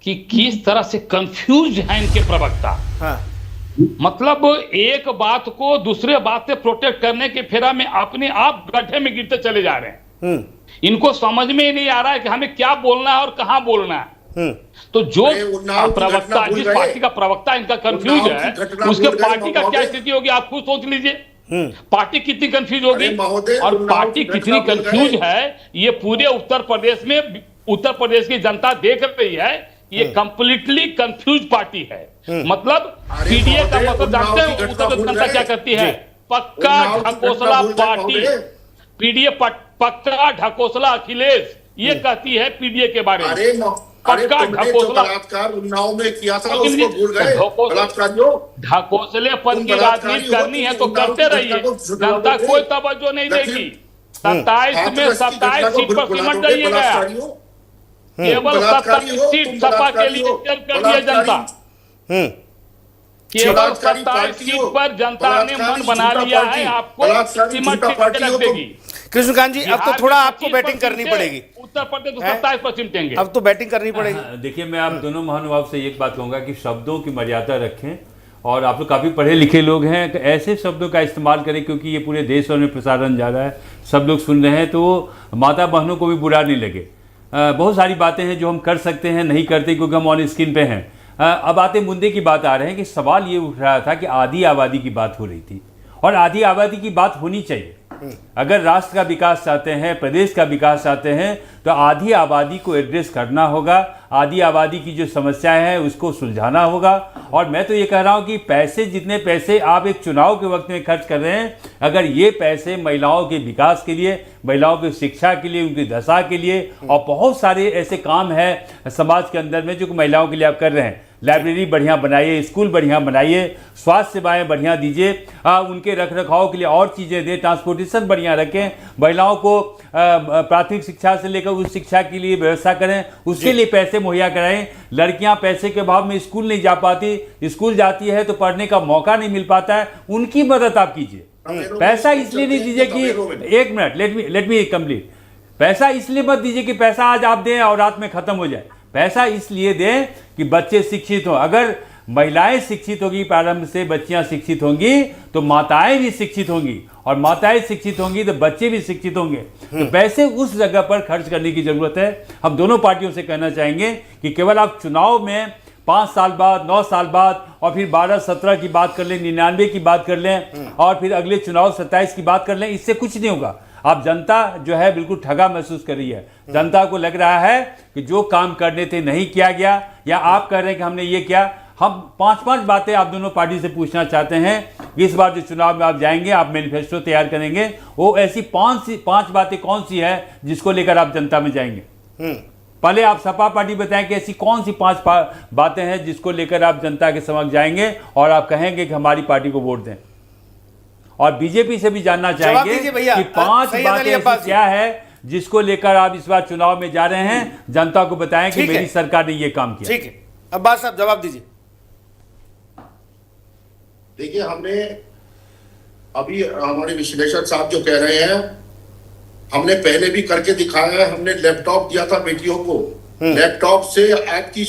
कि किस तरह से कंफ्यूज है इनके प्रवक्ता। मतलब एक बात को दूसरे बात से प्रोटेक्ट करने के फेरा में अपने आप गड्ढे में गिरते चले जा रहे हैं। इनको समझ में ही नहीं आ रहा है कि हमें क्या बोलना है और कहां बोलना है। तो जो प्रवक्ता, जिस पार्टी का प्रवक्ता इनका कंफ्यूज है, उसके पार्टी का क्या स्थिति होगी आप खुद सोच लीजिए। पार्टी कितनी कंफ्यूज होगी, और पार्टी कितनी कंफ्यूज है ये पूरे उत्तर प्रदेश में, उत्तर प्रदेश की जनता देख रही है। ये कंप्लीटली कंफ्यूज पार्टी है। मतलब पीडीए का मतलब जानते हैं उत्तर प्रदेश जनता क्या करती है? पक्का ढकोसला पार्टी, पीडीए पक्का ढकोसला अखिलेश, ये कहती है पीडीए के बारे में। पक्का ढकोसला उन्नाव में किया था, उसको भूल गए बलात्कारियों। ढकोसले पद की राजनीति करनी है तो करते रहिए, जनता कोई तवज्जो नहीं देगी। 27 में 27 सीट पर सिमट जाइएगा, केवल 27 सीट सपा के लिए कर दिया जनता। केवल 27 सीट पर जनता ने मन बना लिया है, आपको सिमट के रख देगी। कृष्णकांत जी, अब तो बिहार थोड़ा में आपको 25% बैटिंग करनी थे, पड़ेगी। उत्तर प्रदेश तो हैं? 27% देंगे। अब तो बैटिंग करनी पड़ेगी। देखिए, मैं आप दोनों महानुभाव से एक बात कहूंगा कि शब्दों की मर्यादा रखें, और आप लोग काफ़ी पढ़े लिखे लोग हैं, ऐसे शब्दों का इस्तेमाल करें क्योंकि ये पूरे देश भर में प्रसारण जा रहा है, सब लोग सुन रहे हैं, तो माता बहनों को भी बुरा नहीं लगे। बहुत सारी बातें हैं जो हम कर सकते हैं, नहीं करते क्योंकि हम ऑन स्क्रीन पे हैं। अब आते मुद्दे की बात आ रहे हैं कि सवाल ये उठ रहा था कि आधी आबादी की बात हो रही थी, और आधी आबादी की बात होनी चाहिए। अगर राष्ट्र का विकास चाहते हैं, प्रदेश का विकास चाहते हैं, तो आधी आबादी को एड्रेस करना होगा, आधी आबादी की जो समस्याएं हैं उसको सुलझाना होगा। और मैं तो ये कह रहा हूं कि पैसे, जितने पैसे आप एक चुनाव के वक्त में खर्च कर रहे हैं, अगर ये पैसे महिलाओं के विकास के लिए, महिलाओं की शिक्षा के लिए, उनकी दशा के लिए, और बहुत सारे ऐसे काम हैं समाज के अंदर में जो महिलाओं के लिए आप कर रहे हैं, लाइब्रेरी बढ़िया बनाइए, स्कूल बढ़िया बनाइए, स्वास्थ्य सेवाएं बढ़िया दीजिए, उनके रख रखाव के लिए और चीज़ें दें, ट्रांसपोर्टेशन बढ़िया रखें, महिलाओं को प्राथमिक शिक्षा से लेकर उच्च शिक्षा के लिए व्यवस्था करें, उसके लिए पैसे मुहैया कराएं। लड़कियां पैसे के अभाव में स्कूल नहीं जा पाती, स्कूल जाती है तो पढ़ने का मौका नहीं मिल पाता है, उनकी मदद आप कीजिए। पैसा इसलिए नहीं दीजिए कि, एक मिनट, लेट मी कंप्लीट। पैसा इसलिए मत दीजिए कि पैसा आज आप दें और रात में खत्म हो जाए। पैसा इसलिए दें कि बच्चे शिक्षित हों। अगर महिलाएं शिक्षित होगी, प्रारंभ से बच्चियां शिक्षित होंगी, तो माताएं भी शिक्षित होंगी, और माताएं शिक्षित होंगी तो बच्चे भी शिक्षित होंगे। तो पैसे उस जगह पर खर्च करने की जरूरत है। हम दोनों पार्टियों से कहना चाहेंगे कि केवल आप चुनाव में 5 साल बाद, 9 साल बाद, और फिर 12-17 की बात कर लें, 99 की बात कर लें, और फिर अगले चुनाव 27 की बात कर लें, इससे कुछ नहीं होगा। अब जनता जो है बिल्कुल ठगा महसूस कर रही है। जनता को लग रहा है कि जो काम करने थे नहीं किया गया, या आप कह रहे हैं कि हमने ये किया। हम 5-5 बातें आप दोनों पार्टी से पूछना चाहते हैं। इस बार जो चुनाव में आप जाएंगे, आप मैनिफेस्टो तैयार करेंगे, वो ऐसी 5 बातें कौन सी है जिसको लेकर आप जनता में जाएंगे? पहले आप सपा पार्टी बताएं कि ऐसी कौन सी 5 बातें हैं जिसको लेकर आप जनता के समक्ष जाएंगे और आप कहेंगे कि हमारी पार्टी को वोट दें। और बीजेपी से भी जानना चाहेंगे कि 5 बातें ऐसी क्या है जिसको लेकर आप इस बार चुनाव में जा रहे हैं, जनता को बताएं कि मेरी सरकार ने ये काम किया। ठीक है, अब्बास साहब जवाब दीजिए। देखिए, हमने अभी हमारे विश्लेषक साहब जो कह रहे हैं, हमने पहले भी करके दिखाया है। हमने लैपटॉप दिया था बेटियों को। लैपटॉप से आपकी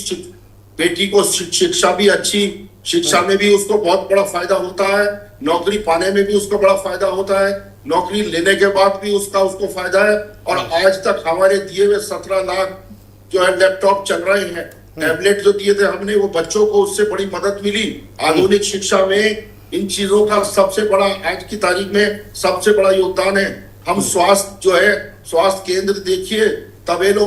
बेटी को शिक्षा भी अच्छी, शिक्षा में भी उसको बहुत बड़ा फायदा होता है, नौकरी पाने में भी उसको बड़ा फायदा होता है, नौकरी लेने के बाद भी उसको फायदा है। और आज तक हमारे दिए हुए 17 लाख जो है लैपटॉप चल रहे हैं। टैबलेट जो दिए थे हमने, वो बच्चों को उससे बड़ी मदद मिली। आधुनिक शिक्षा में इन चीजों का सबसे बड़ा, आज की तारीख में सबसे बड़ा योगदान है। हम स्वास्थ्य जो है, स्वास्थ्य केंद्र देखिए, तबेलों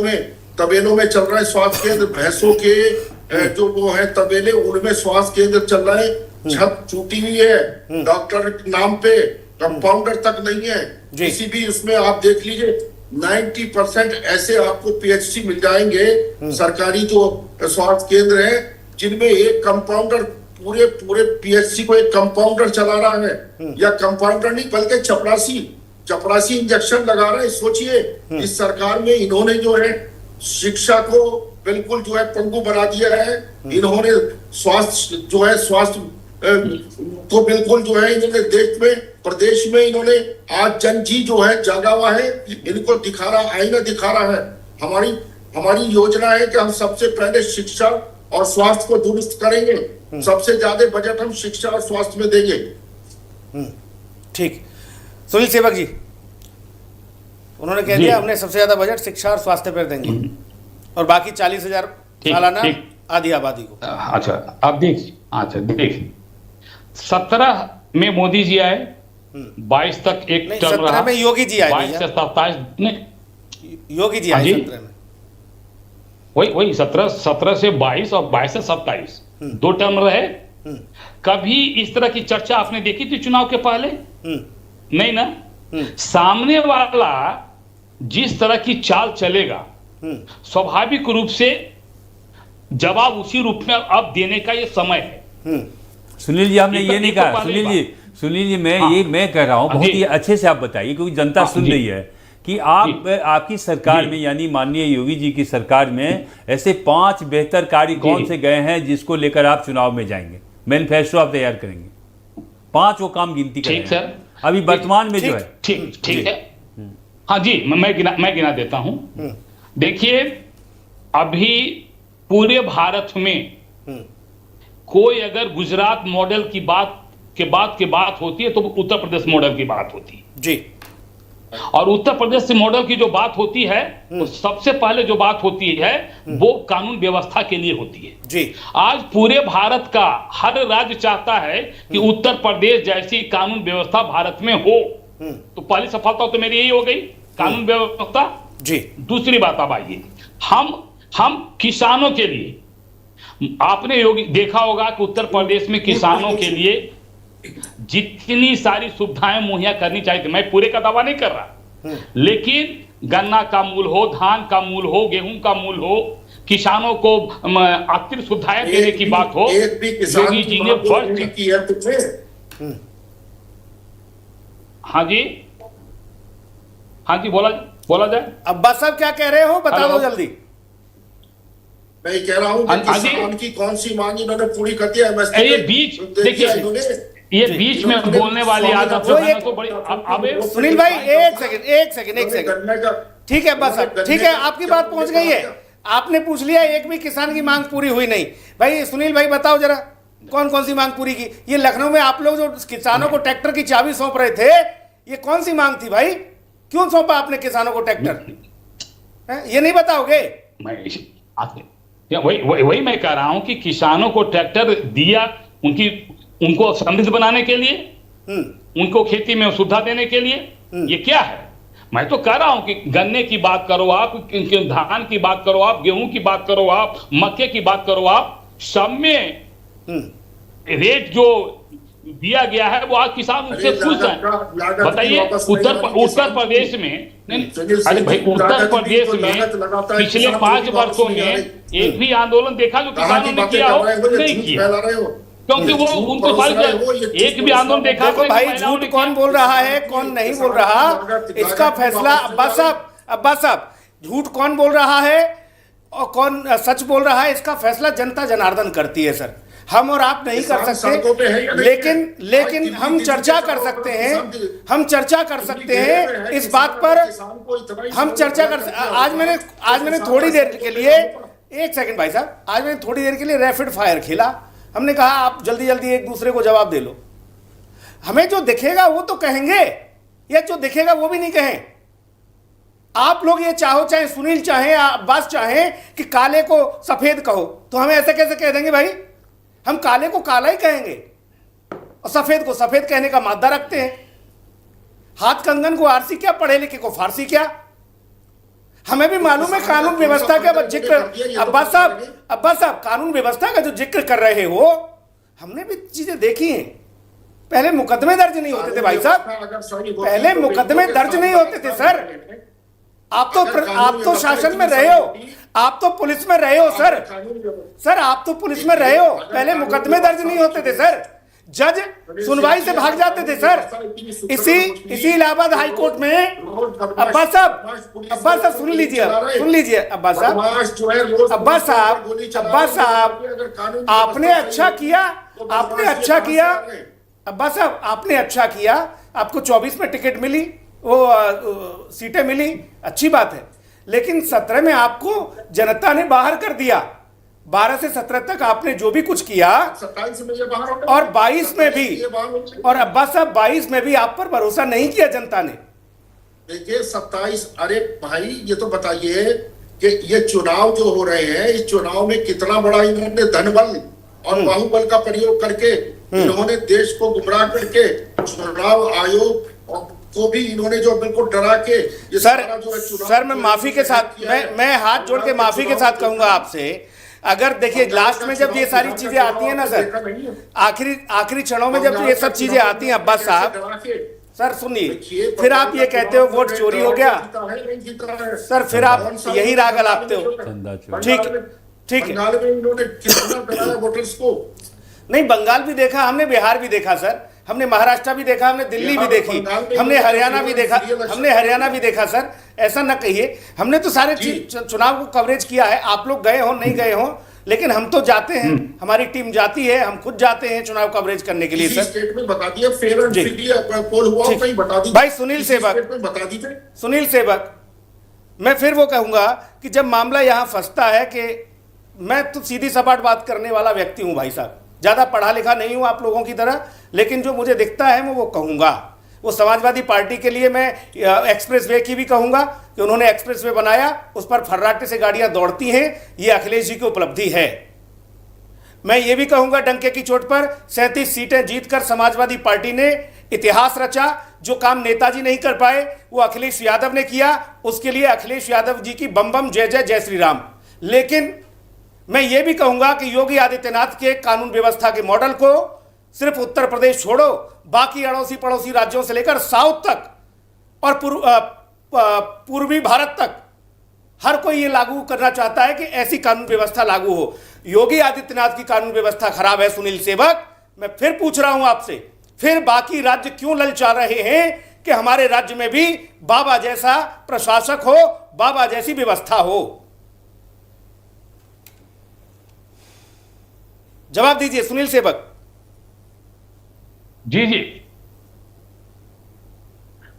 में चल रहा है स्वास्थ्य केंद्र। भैंसों के जो वो है तबेले, उनमें स्वास्थ्य केंद्र चल रहा है। छत छूटी हुई है, डॉक्टर के नाम पे कंपाउंडर तक नहीं है। किसी भी उसमें आप देख लीजिए, 90% ऐसे आपको पीएचसी मिल जाएंगे, सरकारी जो स्वास्थ्य केंद्र है, जिनमें एक कंपाउंडर पूरे पीएचसी को एक कंपाउंडर चला रहा है, या कंपाउंडर नहीं बल्कि चपरासी इंजेक्शन लगा रहा है। सोचिए, इस सरकार में इन्होंने जो है शिक्षा को बिल्कुल जो है पंगु बना दिया है। इन्होंने स्वास्थ्य तो बिल्कुल जो है इन्होंने देश में, प्रदेश में इन्होंने आज जनजी जो है जागा हुआ है, इनको आईना दिखा रहा है। हमारी योजना है कि हम सबसे पहले शिक्षा और स्वास्थ्य को दुरुस्त करेंगे। सबसे ज्यादा बजट हम शिक्षा और स्वास्थ्य में देंगे। ठीक, सुनील सेवक जी, उन्होंने कह दिया हमने सबसे ज्यादा बजट शिक्षा और स्वास्थ्य पर देंगे, और बाकी 40,000 सालाना आधी आबादी को। अच्छा, अब देखिए 17 में मोदी जी आए, 22 तक एक चल रहा। 17 में योगी जी आए, 22 से 27 योगी जी आए 17 में। वही 17 से 22 और 22 से 27 2 टर्म रहे। कभी इस तरह की चर्चा आपने देखी थी चुनाव के पहले? नहीं ना। सामने वाला जिस तरह की चाल चलेगा, स्वाभाविक रूप से जवाब उसी रूप में अब देने का ये समय है। सुनील जी, हमने ये नहीं कहा। सुनील जी, मैं कह रहा हूं, बहुत ही अच्छे से आप बताइए, क्योंकि जनता सुन रही है कि आपकी सरकार में, यानी माननीय योगी जी की सरकार में, ऐसे 5 बेहतर कार्य कौन से गए हैं जिसको लेकर आप चुनाव में जाएंगे, मैनिफेस्टो आप तैयार करेंगे? 5 वो काम गिनती करें। ठीक सर, अभी वर्तमान में जो है। ठीक है। हाँ जी, मैं गिना देता हूं। देखिए, अभी पूरे भारत में कोई अगर गुजरात मॉडल की बात होती है तो उत्तर प्रदेश मॉडल की बात होती है जी। और उत्तर प्रदेश मॉडल की जो बात होती है तो सबसे पहले जो बात होती है वो कानून व्यवस्था के लिए होती है जी। आज पूरे भारत का हर राज्य चाहता है कि उत्तर प्रदेश जैसी कानून व्यवस्था भारत में हो। तो पहली सफलता तो मेरी यही हो गई, कानून व्यवस्था जी। दूसरी बात अब आइए, हम किसानों के लिए, आपने देखा होगा कि उत्तर प्रदेश में किसानों के लिए जितनी सारी सुविधाएं मुहैया करनी चाहिए थी, मैं पूरे का दावा नहीं कर रहा, लेकिन गन्ना का मूल हो, धान का मूल हो, गेहूं का मूल हो, किसानों को अतिरिक्त सुविधाएं देने की बात हो, योगी जी ने फर्स्ट। हाँ जी, बोला जाए। अब्बास साहब क्या कह रहे हो, बता दो जल्दी। मैं कह रहा हूं कि किसान की कौन सी मांग इन्होंने पूरी कर दिया है। ये बीच देखिए, ये बीच में बोलने वाली आदत तो बड़ी। अब सुनील भाई एक सेकंड। ठीक है अब्बास साहब, ठीक है, आपकी बात पहुंच गई है, आपने पूछ लिया, एक भी किसान की मांग पूरी हुई नहीं। भाई सुनील भाई बताओ जरा, कौन कौन सी मांग पूरी की? ये लखनऊ में आप लोग जो किसानों को ट्रैक्टर की चाबी सौंप रहे थे, ये कौन सी मांग थी भाई? क्यों सौंपा आपने किसानों को ट्रैक्टर? ये नहीं बताओगे? वही मैं कह रहा हूं कि किसानों को ट्रैक्टर दिया उनको समृद्ध बनाने के लिए, उनको खेती में सुविधा देने के लिए। ये क्या है? मैं तो कह रहा हूं कि गन्ने की बात करो आप, धान की बात करो आप, गेहूं की बात करो आप, मक्के की बात करो आप, सब में रेट जो दिया गया है वो आज किसान उससे खुश हैं। बताइए उत्तर प्रदेश में, अरे भाई उत्तर प्रदेश में पिछले 5 वर्षों में एक भी आंदोलन देखा जो किसानों ने किया हो? नहीं किया, क्योंकि वो उनको एक भी आंदोलन देखा। देखो भाई, झूठ कौन बोल रहा है कौन नहीं बोल रहा, इसका फैसला अब्बास साहब झूठ कौन बोल रहा है और कौन सच बोल रहा है, इसका फैसला जनता जनार्दन करती है सर। हम और आप नहीं कर सकते, लेकिन हम चर्चा कर सकते हैं, इस बात पर हम चर्चा कर। आज मैंने थोड़ी देर के लिए, एक सेकंड भाई साहब, आज मैंने थोड़ी देर के लिए रैपिड फायर खेला। हमने कहा आप जल्दी जल्दी एक दूसरे को जवाब दे लो, हमें जो दिखेगा वो तो कहेंगे, या जो दिखेगा वो भी नहीं कहें। आप लोग ये चाहे सुनील चाहे अब्बास चाहे कि काले को सफेद कहो, तो हमें ऐसे कैसे कह देंगे भाई? हम काले को काला ही कहेंगे और सफेद को सफेद कहने का मादा रखते हैं। हाथ कंगन को आरसी क्या, पढ़े लिखे को फारसी क्या? हमें भी मालूम है कानून व्यवस्था का जिक्र। अब्बास साहब कानून व्यवस्था का जो जिक्र कर रहे हो, हमने भी चीजें देखी हैं। पहले मुकदमे दर्ज नहीं होते थे भाई साहब, पहले मुकदमे दर्ज नहीं होते थे सर। आप तो शासन में रहे हो, आप तो पुलिस में रहे हो सर, आप तो पुलिस में रहे हो। पहले मुकदमे दर्ज नहीं होते थे सर, जज सुनवाई से भाग जाते थे सर। इसी इलाहाबाद हाई कोर्ट में अब्बास साहब सुन लीजिए अब्बास साहब, आपने अच्छा किया अब्बास साहब, आपने अच्छा किया, आपको 24 में टिकट मिली, वो सीटें मिली, अच्छी बात है। लेकिन 17 में आपको जनता ने बाहर कर दिया। 12 से 17 तक आपने जो भी कुछ किया, 27 में ये बाहर हो गया, और 22 में भी, और अब्बास साहब 22 में भी आप पर भरोसा नहीं किया जनता ने। देखिए 27, अरे भाई ये तो बताइए कि ये चुनाव जो हो रहे हैं, इस चुनाव में कितना बड़ा इन्होंने धनबल और बाहुबल का प्रयोग करके इन्होंने देश को गुमराह करके चुनाव आयोग को भी इन्होंने जो बिल्कुल डरा के सर मैं माफी के साथ, मैं हाथ जोड़ के माफी के साथ कहूंगा आपसे, अगर देखिए लास्ट में जब ये सारी चीजें आती हैं ना सर, आखिरी क्षणों में जब ये सब चीजें आती हैं अब्बास साहब, सर सुनिए, फिर आप ये कहते हो वोट चोरी हो गया सर, फिर आप यही राग अलापते हो। ठीक है, नहीं बंगाल भी देखा हमने, बिहार भी देखा सर, हमने महाराष्ट्र भी देखा, हमने दिल्ली भी देखी, हमने हरियाणा भी देखा सर। ऐसा न कहिए, हमने तो सारे चुनाव को कवरेज किया है। आप लोग गए हो नहीं गए हो, लेकिन हम तो जाते हैं, हमारी टीम जाती है, हम खुद जाते हैं चुनाव कवरेज करने के लिए। किसी सर स्टेट में बता दिया फेयर एंड फ्री पोल हुआ हो, कहीं बता दीजिए भाई। सुनील किसी सेवक, स्टेट में बता दीजिए। सुनील सेवक, मैं फिर वो कहूंगा कि जब मामला यहां फंसता है कि मैं तो सीधी सपाट बात करने वाला व्यक्ति हूं भाई साहब, ज्यादा पढ़ा लिखा नहीं हूं आप लोगों की तरह, लेकिन जो मुझे दिखता है मैं वो कहूंगा। वो समाजवादी पार्टी के लिए मैं एक्सप्रेस वे की भी कहूंगा कि उन्होंने एक्सप्रेस वे बनाया, उस पर फर्राटे से गाड़ियां दौड़ती हैं, ये अखिलेश जी की उपलब्धि है। मैं ये भी कहूंगा डंके की चोट पर 37 सीटें जीतकर समाजवादी पार्टी ने इतिहास रचा। जो काम नेताजी नहीं कर पाए वो अखिलेश यादव ने किया, उसके लिए अखिलेश यादव जी की बम बम जय जय जय श्री राम। लेकिन मैं ये भी कहूंगा कि योगी आदित्यनाथ के कानून व्यवस्था के मॉडल को सिर्फ उत्तर प्रदेश छोड़ो, बाकी अड़ोसी पड़ोसी राज्यों से लेकर साउथ तक और पूर्वी भारत तक हर कोई ये लागू करना चाहता है कि ऐसी कानून व्यवस्था लागू हो। योगी आदित्यनाथ की कानून व्यवस्था खराब है सुनील सेवक। मैं फिर पूछ रहा हूं आपसे, फिर बाकी राज्य क्यों ललचा रहे हैं कि हमारे राज्य में भी बाबा जैसा प्रशासक हो, बाबा जैसी व्यवस्था हो? जवाब दीजिए सुनील सेवक। जी जी,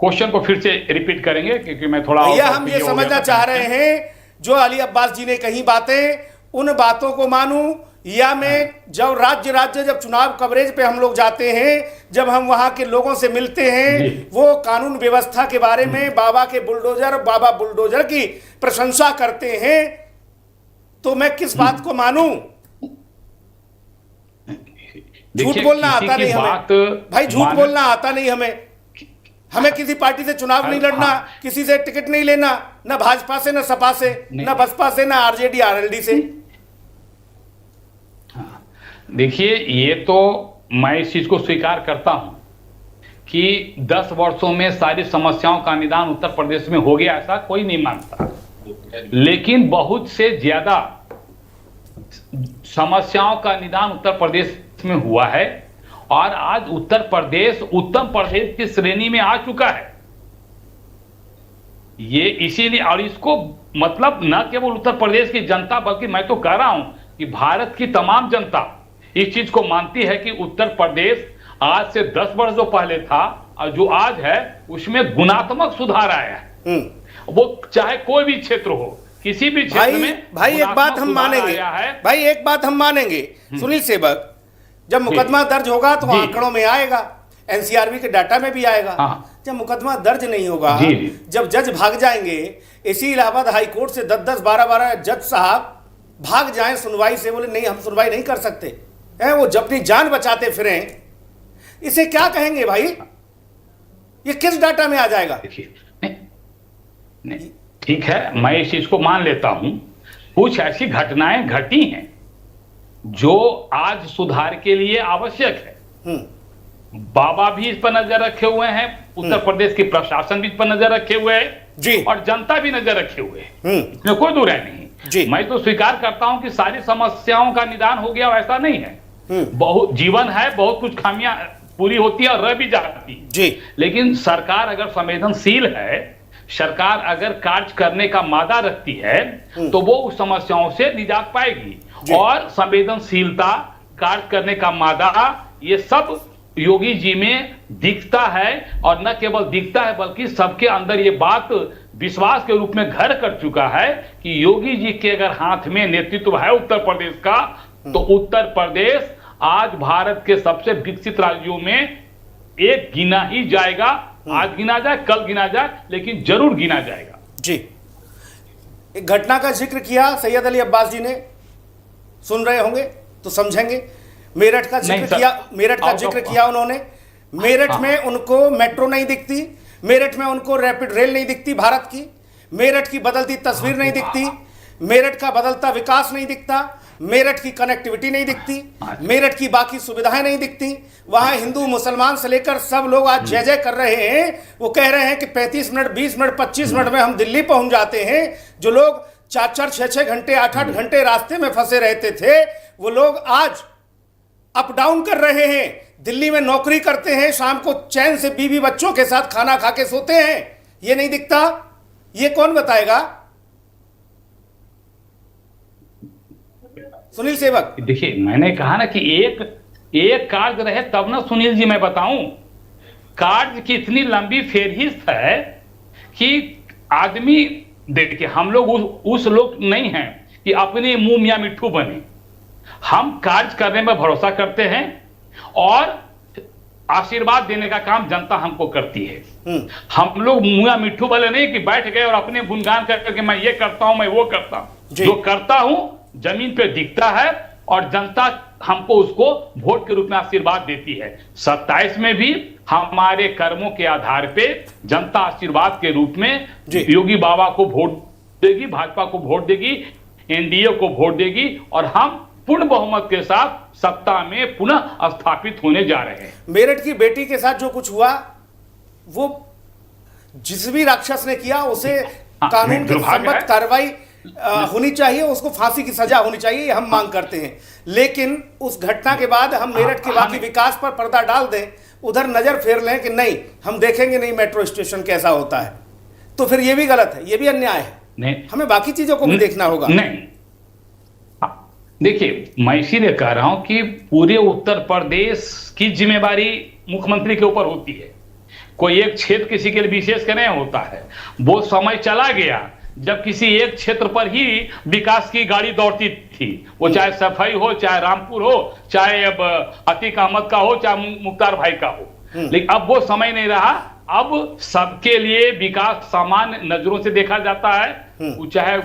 क्वेश्चन को फिर से रिपीट करेंगे क्योंकि मैं थोड़ा भैया हम ये समझना चाह रहे हैं जो अली अब्बास जी ने कही बातें, उन बातों को मानूं या मैं जब राज्य जब चुनाव कवरेज पे हम लोग जाते हैं, जब हम वहां के लोगों से मिलते हैं, वो कानून व्यवस्था के बारे में बाबा बुलडोजर की प्रशंसा करते हैं, तो मैं किस बात को मानूं? झूठ बोलना आता नहीं हमें भाई, झूठ बोलना आता नहीं हमें किसी पार्टी से चुनाव नहीं लड़ना, किसी से टिकट नहीं लेना, ना भाजपा से, ना सपा से, ना बसपा से, ना आरजेडी आरएलडी से। देखिए, ये तो मैं इस चीज को स्वीकार करता हूं कि 10 वर्षों में सारी समस्याओं का निदान उत्तर प्रदेश में हो गया, ऐसा कोई नहीं मानता। लेकिन बहुत से ज्यादा समस्याओं का निदान उत्तर प्रदेश में हुआ है और आज उत्तर प्रदेश उत्तम प्रदेश की श्रेणी में आ चुका है। ये इसीलिए, और इसको मतलब न केवल उत्तर प्रदेश की जनता बल्कि मैं तो कह रहा हूं कि भारत की तमाम जनता इस चीज को मानती है कि उत्तर प्रदेश आज से 10 वर्ष जो पहले था और जो आज है उसमें गुणात्मक सुधार आया है। वो चाहे कोई भी क्षेत्र हो, किसी भी क्षेत्र में भाई एक बात हम मानेंगे, भाई एक बात हम मानेंगे सुनील सेवक, जब मुकदमा दर्ज होगा तो आंकड़ों में आएगा, एनसीआरबी के डाटा में भी आएगा। जब मुकदमा दर्ज नहीं होगा, जब जज भाग जाएंगे, इसी इलाहाबाद हाई कोर्ट से 10-10, 12-12 जज साहब भाग जाएं सुनवाई से, बोले नहीं हम सुनवाई नहीं कर सकते हैं, वो जब अपनी जान बचाते फिरें, इसे क्या कहेंगे भाई? ये किस डाटा में आ जाएगा? नहीं, ठीक है, मैं इस चीज को मान लेता हूं। कुछ ऐसी घटनाएं घटी हैं जो आज सुधार के लिए आवश्यक है। बाबा भी इस पर नजर रखे हुए हैं, उत्तर प्रदेश की प्रशासन भी इस पर नजर रखे हुए है और जनता भी नजर रखे हुए है, इसमें कोई दो राय नहीं। मैं तो स्वीकार करता हूं कि सारी समस्याओं का निदान हो गया, ऐसा नहीं है। बहुत जीवन है, बहुत कुछ खामियां पूरी होती है और रह भी जाती है। लेकिन सरकार अगर संवेदनशील है, सरकार अगर कार्य करने का मादा रखती है, तो वो उस समस्याओं से निजात पाएगी। और संवेदनशीलता, कार्य करने का मादा, ये सब योगी जी में दिखता है और न केवल दिखता है बल्कि सबके अंदर ये बात विश्वास के रूप में घर कर चुका है कि योगी जी के अगर हाथ में नेतृत्व है उत्तर प्रदेश का, तो उत्तर प्रदेश आज भारत के सबसे विकसित राज्यों में एक गिना ही जाएगा। आज गिना जाए, कल गिना जाए, लेकिन जरूर गिना जाएगा। जी, एक घटना का जिक्र किया सैयद अली अब्बास जी ने, सुन रहे होंगे तो समझेंगे। मेरठ का जिक्र किया उन्होंने। मेरठ में उनको मेट्रो नहीं दिखती, मेरठ में उनको रैपिड रेल नहीं दिखती भारत की, मेरठ की बदलती तस्वीर नहीं दिखती, मेरठ का बदलता विकास नहीं दिखता, मेरठ की कनेक्टिविटी नहीं दिखती, मेरठ की बाकी सुविधाएं नहीं दिखती। वहां हिंदू मुसलमान से लेकर सब लोग आज जय जय कर रहे हैं। वो कह रहे हैं कि 35 मिनट, 20 मिनट, 25 मिनट में हम दिल्ली पहुंच जाते हैं। जो लोग 4-4, 6-6 घंटे, 8-8 घंटे रास्ते में फंसे रहते थे, वो लोग आज अप डाउन कर रहे हैं। दिल्ली में नौकरी करते हैं, शाम को चैन से बीवी बच्चों के साथ खाना खा के सोते हैं। ये नहीं दिखता? ये कौन बताएगा? सुनील सेवक, देखिए मैंने कहा ना कि एक कार्य रहे तब ना सुनील जी मैं बताऊं, कार्य की इतनी लंबी फेरहिस्त है कि आदमी, देखिए हम लोग उस लोग नहीं हैं कि अपने मुंह मियां मिट्ठू बने। हम कार्य करने में भरोसा करते हैं और आशीर्वाद देने का काम जनता हमको करती है। हम लोग मुंह मिट्ठू वाले नहीं कि बैठ गए और अपने गुणगान करके मैं ये करता हूं, मैं वो करता हूं। जो करता हूं जमीन पे दिखता है और जनता हमको उसको वोट के रूप में आशीर्वाद देती है। 27 में भी हमारे कर्मों के आधार पे जनता आशीर्वाद के रूप में योगी बाबा को वोट देगी, भाजपा को वोट देगी, एनडीए को वोट देगी और हम पूर्ण बहुमत के साथ सत्ता में पुनः स्थापित होने जा रहे हैं। मेरठ की बेटी के साथ जो कुछ हुआ, वो जिस भी राक्षस ने किया उसे कानून की सम्मत कार्रवाई होनी चाहिए, उसको फांसी की सजा होनी चाहिए, हम मांग करते हैं। लेकिन उस घटना के बाद हम मेरठ के बाकी विकास पर पर्दा डाल दें, उधर नजर फेर लें कि नहीं हम देखेंगे नहीं मेट्रो स्टेशन कैसा होता है, तो फिर ये भी गलत है, ये भी अन्याय है। नहीं, हमें बाकी चीजों को भी देखना होगा। नहीं, देखिए मैं इसीलिए कह रहा हूं कि पूरे उत्तर प्रदेश की जिम्मेवारी मुख्यमंत्री के ऊपर होती है। कोई एक क्षेत्र किसी के लिए विशेष के नहीं होता है। वो समय चला गया जब किसी एक क्षेत्र पर ही विकास की गाड़ी दौड़ती थी, वो चाहे सफाई हो, चाहे रामपुर हो, चाहे अब अतीक अहमद का हो, चाहे मुख्तार भाई का हो। लेकिन अब वो समय नहीं रहा। अब सबके लिए विकास समान नजरों से देखा जाता है, चाहे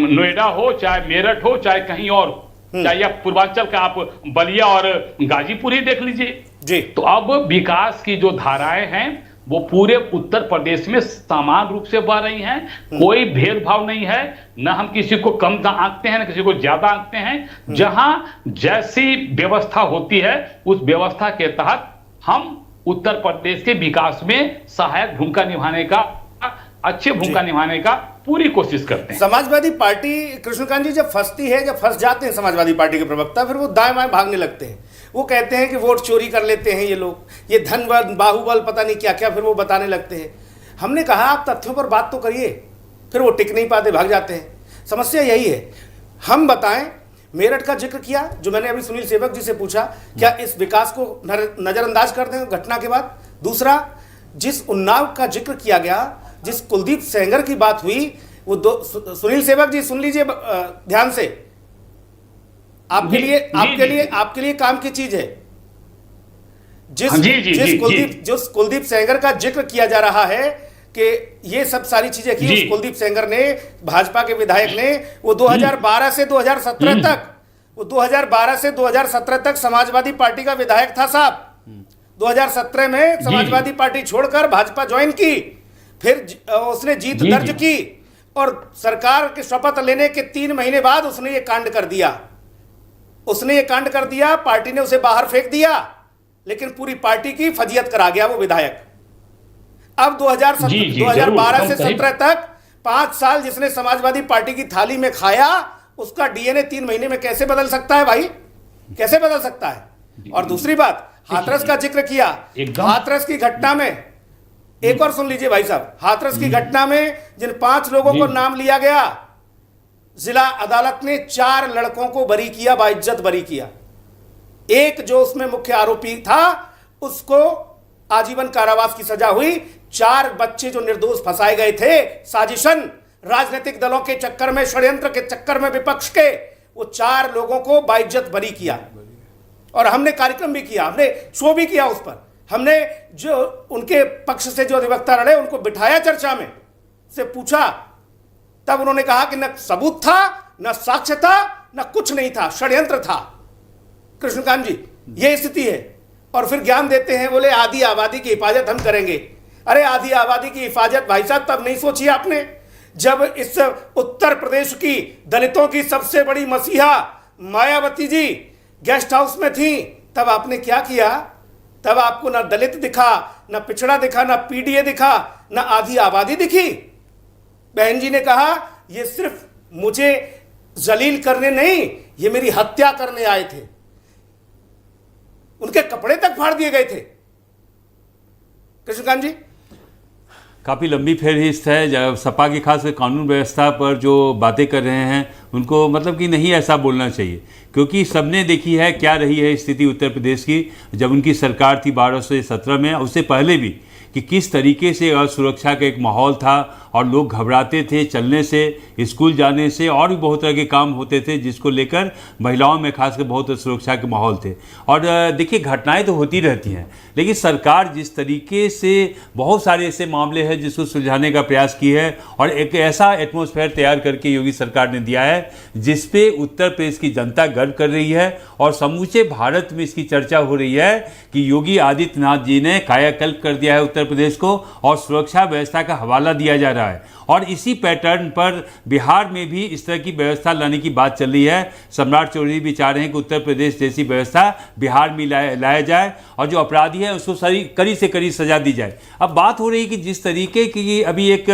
नोएडा हो, चाहे मेरठ हो, चाहे कहीं और, चाहे पूर्वांचल का आप बलिया और गाजीपुर ही देख लीजिए जी। तो अब विकास की जो धाराएं हैं वो पूरे उत्तर प्रदेश में समान रूप से बह रही हैं। कोई भेदभाव नहीं है, न हम किसी को कम आंकते हैं न किसी को ज्यादा आंकते हैं। जहां जैसी व्यवस्था होती है उस व्यवस्था के तहत हम उत्तर प्रदेश के विकास में सहायक भूमिका निभाने का, अच्छे भूमिका निभाने का पूरी कोशिश करते हैं। समाजवादी पार्टी, कृष्णकांत जी, जब फंसती है, जब फंस जाते हैं समाजवादी पार्टी के प्रवक्ता, फिर वो दाएं बाएं भागने लगते हैं। वो कहते हैं कि वोट चोरी कर लेते हैं ये लोग, ये धन बल, बाहुबल, पता नहीं क्या क्या, फिर वो बताने लगते हैं। हमने कहा आप तथ्यों पर बात तो करिए, फिर वो टिक नहीं पाते, भाग जाते हैं। समस्या यही है। हम बताएं, मेरठ का जिक्र किया, जो मैंने अभी सुनील सेवक जी से पूछा, क्या इस विकास को नजरअंदाज कर दें घटना के बाद? दूसरा, जिस उन्नाव का जिक्र किया गया, जिस कुलदीप सेंगर की बात हुई, वो सुनील सेवक जी सुन लीजिए ध्यान से, आपके लिए काम की चीज है। जिस कुलदीप सेंगर का जिक्र किया जा रहा है कि ये सब सारी चीजें की, उस कुलदीप सेंगर ने, भाजपा के विधायक ने, वो 2012 से 2017 तक, वो 2012 से 2017 तक समाजवादी पार्टी का विधायक था साहब। 2017 में समाजवादी पार्टी छोड़कर भाजपा ज्वाइन की, फिर उसने जीत दर्ज की और सरकार के शपथ लेने के 3 महीने बाद उसने ये कांड कर दिया। पार्टी ने उसे बाहर फेंक दिया, लेकिन पूरी पार्टी की फजीयत करा गया वो विधायक। अब 2012 से 17 तक 5 साल जिसने समाजवादी पार्टी की थाली में खाया, उसका डीएनए 3 महीने में कैसे बदल सकता है भाई? कैसे बदल सकता है? और दूसरी बात, हाथरस का जिक्र किया। हाथरस की घटना में एक और सुन लीजिए भाई साहब, हाथरस की घटना में जिन 5 लोगों को नाम लिया गया, जिला अदालत ने 4 लड़कों को बरी किया, बाइज्जत बरी किया। एक जो उसमें मुख्य आरोपी था उसको आजीवन कारावास की सजा हुई। 4 बच्चे जो निर्दोष फंसाए गए थे साजिशन, राजनीतिक दलों के चक्कर में, षड्यंत्र के चक्कर में, विपक्ष के, वो 4 लोगों को बाइज्जत बरी किया। और हमने कार्यक्रम भी किया, हमने शो भी किया उस पर। हमने जो उनके पक्ष से जो अधिवक्ता लड़े उनको बिठाया चर्चा में, से पूछा, तब उन्होंने कहा कि न सबूत था, न साक्ष्य था, न कुछ नहीं था, षड्यंत्र था। कृष्णकांत जी, ये स्थिति है। और फिर ज्ञान देते हैं, बोले आधी आबादी की हिफाजत हम करेंगे। अरे आधी आबादी की हिफाजत भाई साहब तब नहीं सोची आपने जब इस उत्तर प्रदेश की दलितों की सबसे बड़ी मसीहा मायावती जी गेस्ट हाउस में थी। तब आपने क्या किया? तब आपको ना दलित दिखा, ना पिछड़ा दिखा, ना पीडीए दिखा, ना आधी आबादी दिखी। बहन जी ने कहा ये सिर्फ मुझे जलील करने नहीं, ये मेरी हत्या करने आए थे। उनके कपड़े तक फाड़ दिए गए थे। कृष्णकांत जी, काफ़ी लंबी फहरिस्त है। जब सपा की खास कानून व्यवस्था पर जो बातें कर रहे हैं उनको मतलब कि नहीं ऐसा बोलना चाहिए, क्योंकि सबने देखी है क्या रही है स्थिति उत्तर प्रदेश की जब उनकी सरकार थी 12 से 17 में, उससे पहले भी, कि किस तरीके से असुरक्षा का एक माहौल था और लोग घबराते थे चलने से, स्कूल जाने से, और भी बहुत तरह के काम होते थे जिसको लेकर महिलाओं में खासकर बहुत सुरक्षा के माहौल थे। और देखिए घटनाएं तो होती रहती हैं, लेकिन सरकार जिस तरीके से बहुत सारे ऐसे मामले हैं जिसको सुलझाने का प्रयास की है और एक ऐसा एटमॉस्फेयर तैयार करके योगी सरकार ने दिया है जिस पे उत्तर प्रदेश की जनता गर्व कर रही है और समूचे भारत में इसकी चर्चा हो रही है कि योगी आदित्यनाथ जी ने कायाकल्प कर दिया है उत्तर प्रदेश को और सुरक्षा व्यवस्था का हवाला दिया जा रहा है। और इसी पैटर्न पर बिहार में भी इस तरह की व्यवस्था लाने की बात चल रही है। सम्राट चौधरी भी चाह रहे हैं कि उत्तर प्रदेश जैसी व्यवस्था बिहार में लाया जाए और जो अपराधी है उसको कड़ी से कड़ी सजा दी जाए। अब बात हो रही है कि जिस तरीके की अभी एक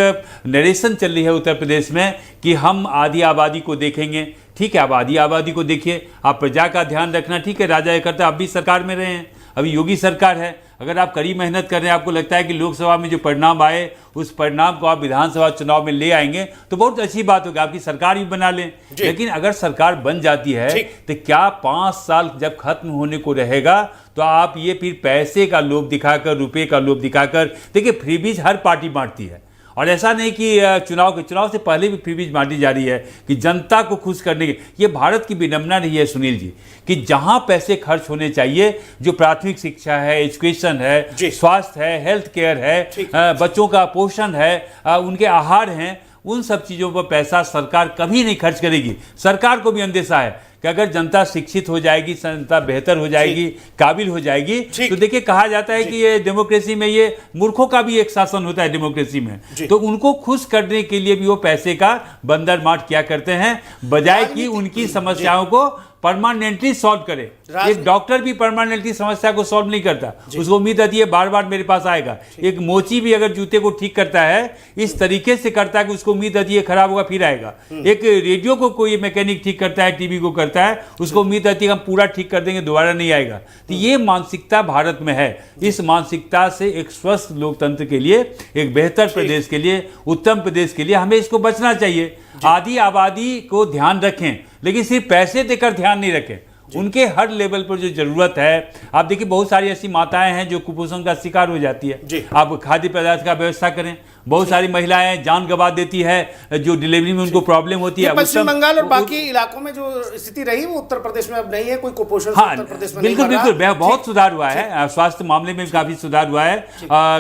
नरेशन चल रही है उत्तर प्रदेश में कि हम आधी आबादी को देखेंगे, ठीक है, आप आधी आबादी को देखिए, आप प्रजा का ध्यान रखना, ठीक है, राजा ये करता, आप भी सरकार में रहे हैं, अभी योगी सरकार है, अगर आप कड़ी मेहनत कर रहे हैं, आपको लगता है कि लोकसभा में जो परिणाम आए उस परिणाम को आप विधानसभा चुनाव में ले आएंगे तो बहुत अच्छी बात होगी, आपकी सरकार भी बना लें। लेकिन अगर सरकार बन जाती है तो क्या 5 साल जब खत्म होने को रहेगा तो आप ये फिर पैसे का लोभ दिखाकर, रुपए का लोभ दिखाकर, देखिए फ्रीबीज हर पार्टी बांटती है और ऐसा नहीं कि चुनाव से पहले भी फ्रीबीज बांटी जा रही है कि जनता को खुश करने के। ये भारत की विडंबना नहीं है सुनील जी कि जहां पैसे खर्च होने चाहिए, जो प्राथमिक शिक्षा है, एजुकेशन है, स्वास्थ्य है, हेल्थ केयर है, बच्चों का पोषण है, उनके आहार हैं, उन सब चीज़ों पर पैसा सरकार कभी नहीं खर्च करेगी। सरकार को भी अंदेशा है कि अगर जनता शिक्षित हो जाएगी, जनता बेहतर हो जाएगी, काबिल हो जाएगी, तो देखिए कहा जाता है कि ये डेमोक्रेसी में ये मूर्खों का भी एक शासन होता है डेमोक्रेसी में, तो उनको खुश करने के लिए भी वो पैसे का बंदरमाट किया करते हैं बजाय कि उनकी समस्याओं को परमानेंटली सॉल्व करे। एक डॉक्टर भी परमानेंटली समस्या को सॉल्व नहीं करता, उसको उम्मीद आती है बार बार मेरे पास आएगा। एक मोची भी अगर जूते को ठीक करता है इस तरीके से करता है कि उसको उम्मीद आती है खराब होगा फिर आएगा। एक रेडियो को कोई मैकेनिक ठीक करता है, टीवी को करता है, उसको उम्मीद आती है हम पूरा ठीक कर देंगे दोबारा नहीं आएगा। तो ये मानसिकता भारत में है। इस मानसिकता से एक स्वस्थ लोकतंत्र के लिए, एक बेहतर प्रदेश के लिए, उत्तम प्रदेश के लिए हमें इसको बचना चाहिए। आधी आबादी को ध्यान रखें लेकिन सिर्फ पैसे देकर ध्यान नहीं रखें, उनके हर लेवल पर जो जरूरत है। आप देखिए बहुत सारी ऐसी माताएं हैं जो कुपोषण का शिकार हो जाती है, आप खाद्य पदार्थ का व्यवस्था करें। बहुत सारी महिलाएं जान गंवा देती है जो डिलीवरी में उनको प्रॉब्लम होती है। पश्चिम बंगाल और बाकी इलाकों में जो स्थिति रही वो उत्तर प्रदेश में अब नहीं है, कोई कुपोषण उत्तर प्रदेश में बिल्कुल बिल्कुल बहुत सुधार हुआ है, स्वास्थ्य मामले में भी काफी सुधार हुआ है।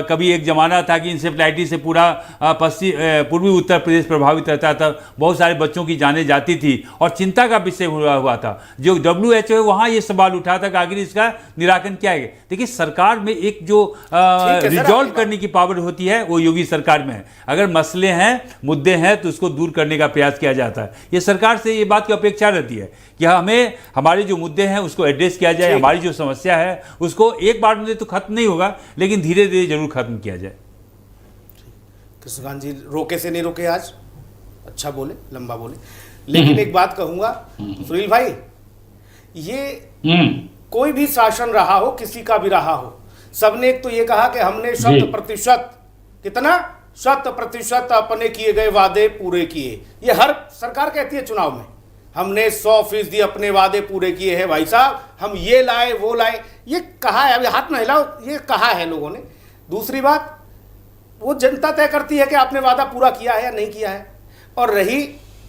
कभी एक जमाना था कि इंसेफ्लाइटिस से पूरा पूर्वी उत्तर प्रदेश प्रभावित रहता था, बहुत सारे बच्चों की जानें जाती थी और चिंता का विषय हुआ था। जो WHO है वहां ये सवाल उठा था कि आखिर इसका निराकरण क्या है। देखिए सरकार में एक जो रिजॉल्व करने की पावर होती है वो योगी सरकार में है। अगर मसले हैं, मुद्दे हैं तो उसको दूर करने का प्रयास किया जाता है। ये सरकार से ये बात की अपेक्षा रहती है कि हमें हमारे जो मुद्दे हैं उसको एड्रेस किया जाए, हमारी जो समस्या है उसको एक बार में तो खत्म नहीं होगा लेकिन धीरे धीरे जरूर खत्म किया जाए। कृष्णकांत जी रोके से नहीं रोके, आज अच्छा बोले, लंबा बोले, लेकिन एक बात कहूंगा सुनील भाई, ये कोई भी शासन रहा हो, किसी का भी रहा हो, सबने एक तो ये कहा कि हमने 100% कितना 100% अपने किए गए वादे पूरे किए। ये हर सरकार कहती है चुनाव में हमने 100% अपने वादे पूरे किए हैं भाई साहब, हम ये लाए वो लाए, ये कहा है, अभी हाथ न हिलाओ, ये कहा है लोगों ने। दूसरी बात, वो जनता तय करती है कि आपने वादा पूरा किया है या नहीं किया है। और रही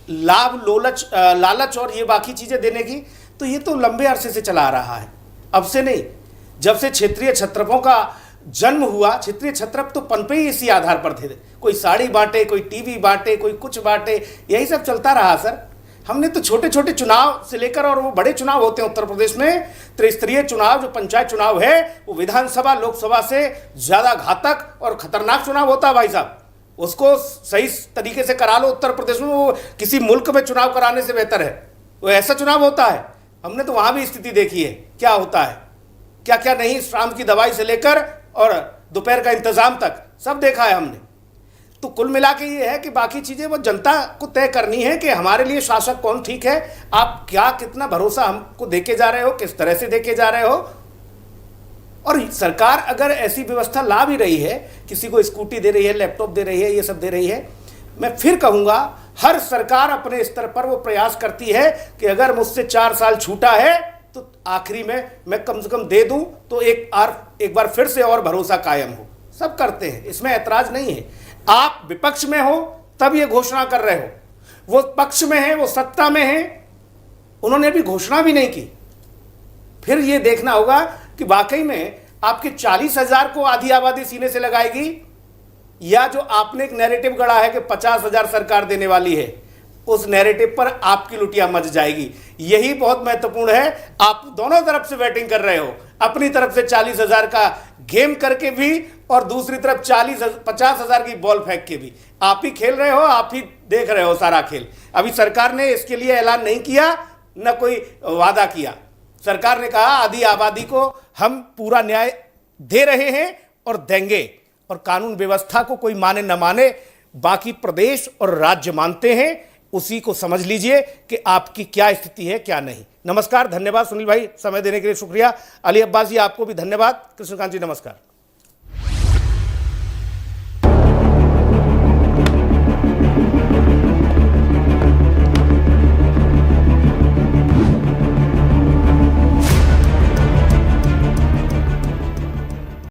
लाभ लालच और ये बाकी चीजें देने की, तो ये तो लंबे अरसे से चला आ रहा है, अब से नहीं। जब से क्षेत्रीय छत्रपों का जन्म हुआ, क्षेत्रीय छत्रप तो पनपे ही इसी आधार पर थे, कोई साड़ी बांटे, कोई टीवी बांटे, कोई कुछ बांटे, यही सब चलता रहा सर। हमने तो छोटे छोटे चुनाव से लेकर, और वो बड़े चुनाव होते हैं उत्तर प्रदेश में, त्रिस्तरीय चुनाव जो पंचायत चुनाव है वो विधानसभा लोकसभा से ज्यादा घातक और खतरनाक चुनाव होता है भाई साहब। उसको सही तरीके से करा लो उत्तर प्रदेश में, वो किसी मुल्क में चुनाव कराने से बेहतर है। वो ऐसा चुनाव होता है, हमने तो वहां भी स्थिति देखी है क्या होता है, क्या क्या नहीं, शाम की दवाई से लेकर और दोपहर का इंतजाम तक सब देखा है हमने। तो कुल मिला के ये है कि बाकी चीजें वो जनता को तय करनी है कि हमारे लिए शासक कौन ठीक है। आप क्या कितना भरोसा हमको देके जा रहे हो, किस तरह से देके जा रहे हो, और सरकार अगर ऐसी व्यवस्था ला भी रही है, किसी को स्कूटी दे रही है, लैपटॉप दे रही है, ये सब दे रही है, मैं फिर कहूंगा हर सरकार अपने स्तर पर वो प्रयास करती है कि अगर मुझसे 4 साल छूटा है तो आखिरी में मैं कम से कम दे दूं तो एक बार फिर से और भरोसा कायम हो। सब करते हैं, इसमें ऐतराज नहीं है। आप विपक्ष में हो तब ये घोषणा कर रहे हो, वो पक्ष में है, वो सत्ता में है, उन्होंने अभी घोषणा भी नहीं की। फिर ये देखना होगा कि वाकई में आपके 40,000 को आधी आबादी सीने से लगाएगी, या जो आपने एक नैरेटिव गढ़ा है कि 50,000 सरकार देने वाली है, उस नैरेटिव पर आपकी लुटिया मच जाएगी। यही बहुत महत्वपूर्ण है। आप दोनों तरफ से बैटिंग कर रहे हो, अपनी तरफ से 40,000 का गेम करके भी और दूसरी तरफ 50,000 की बॉल फेंक के भी। आप ही खेल रहे हो, आप ही देख रहे हो सारा खेल। अभी सरकार ने इसके लिए ऐलान नहीं किया, न कोई वादा किया। सरकार ने कहा आधी आबादी को हम पूरा न्याय दे रहे हैं और देंगे, और कानून व्यवस्था को कोई माने न माने, बाकी प्रदेश और राज्य मानते हैं। उसी को समझ लीजिए कि आपकी क्या स्थिति है, क्या नहीं। नमस्कार, धन्यवाद सुनील भाई, समय देने के लिए शुक्रिया। अली अब्बास जी, आपको भी धन्यवाद। कृष्णकांत जी, नमस्कार।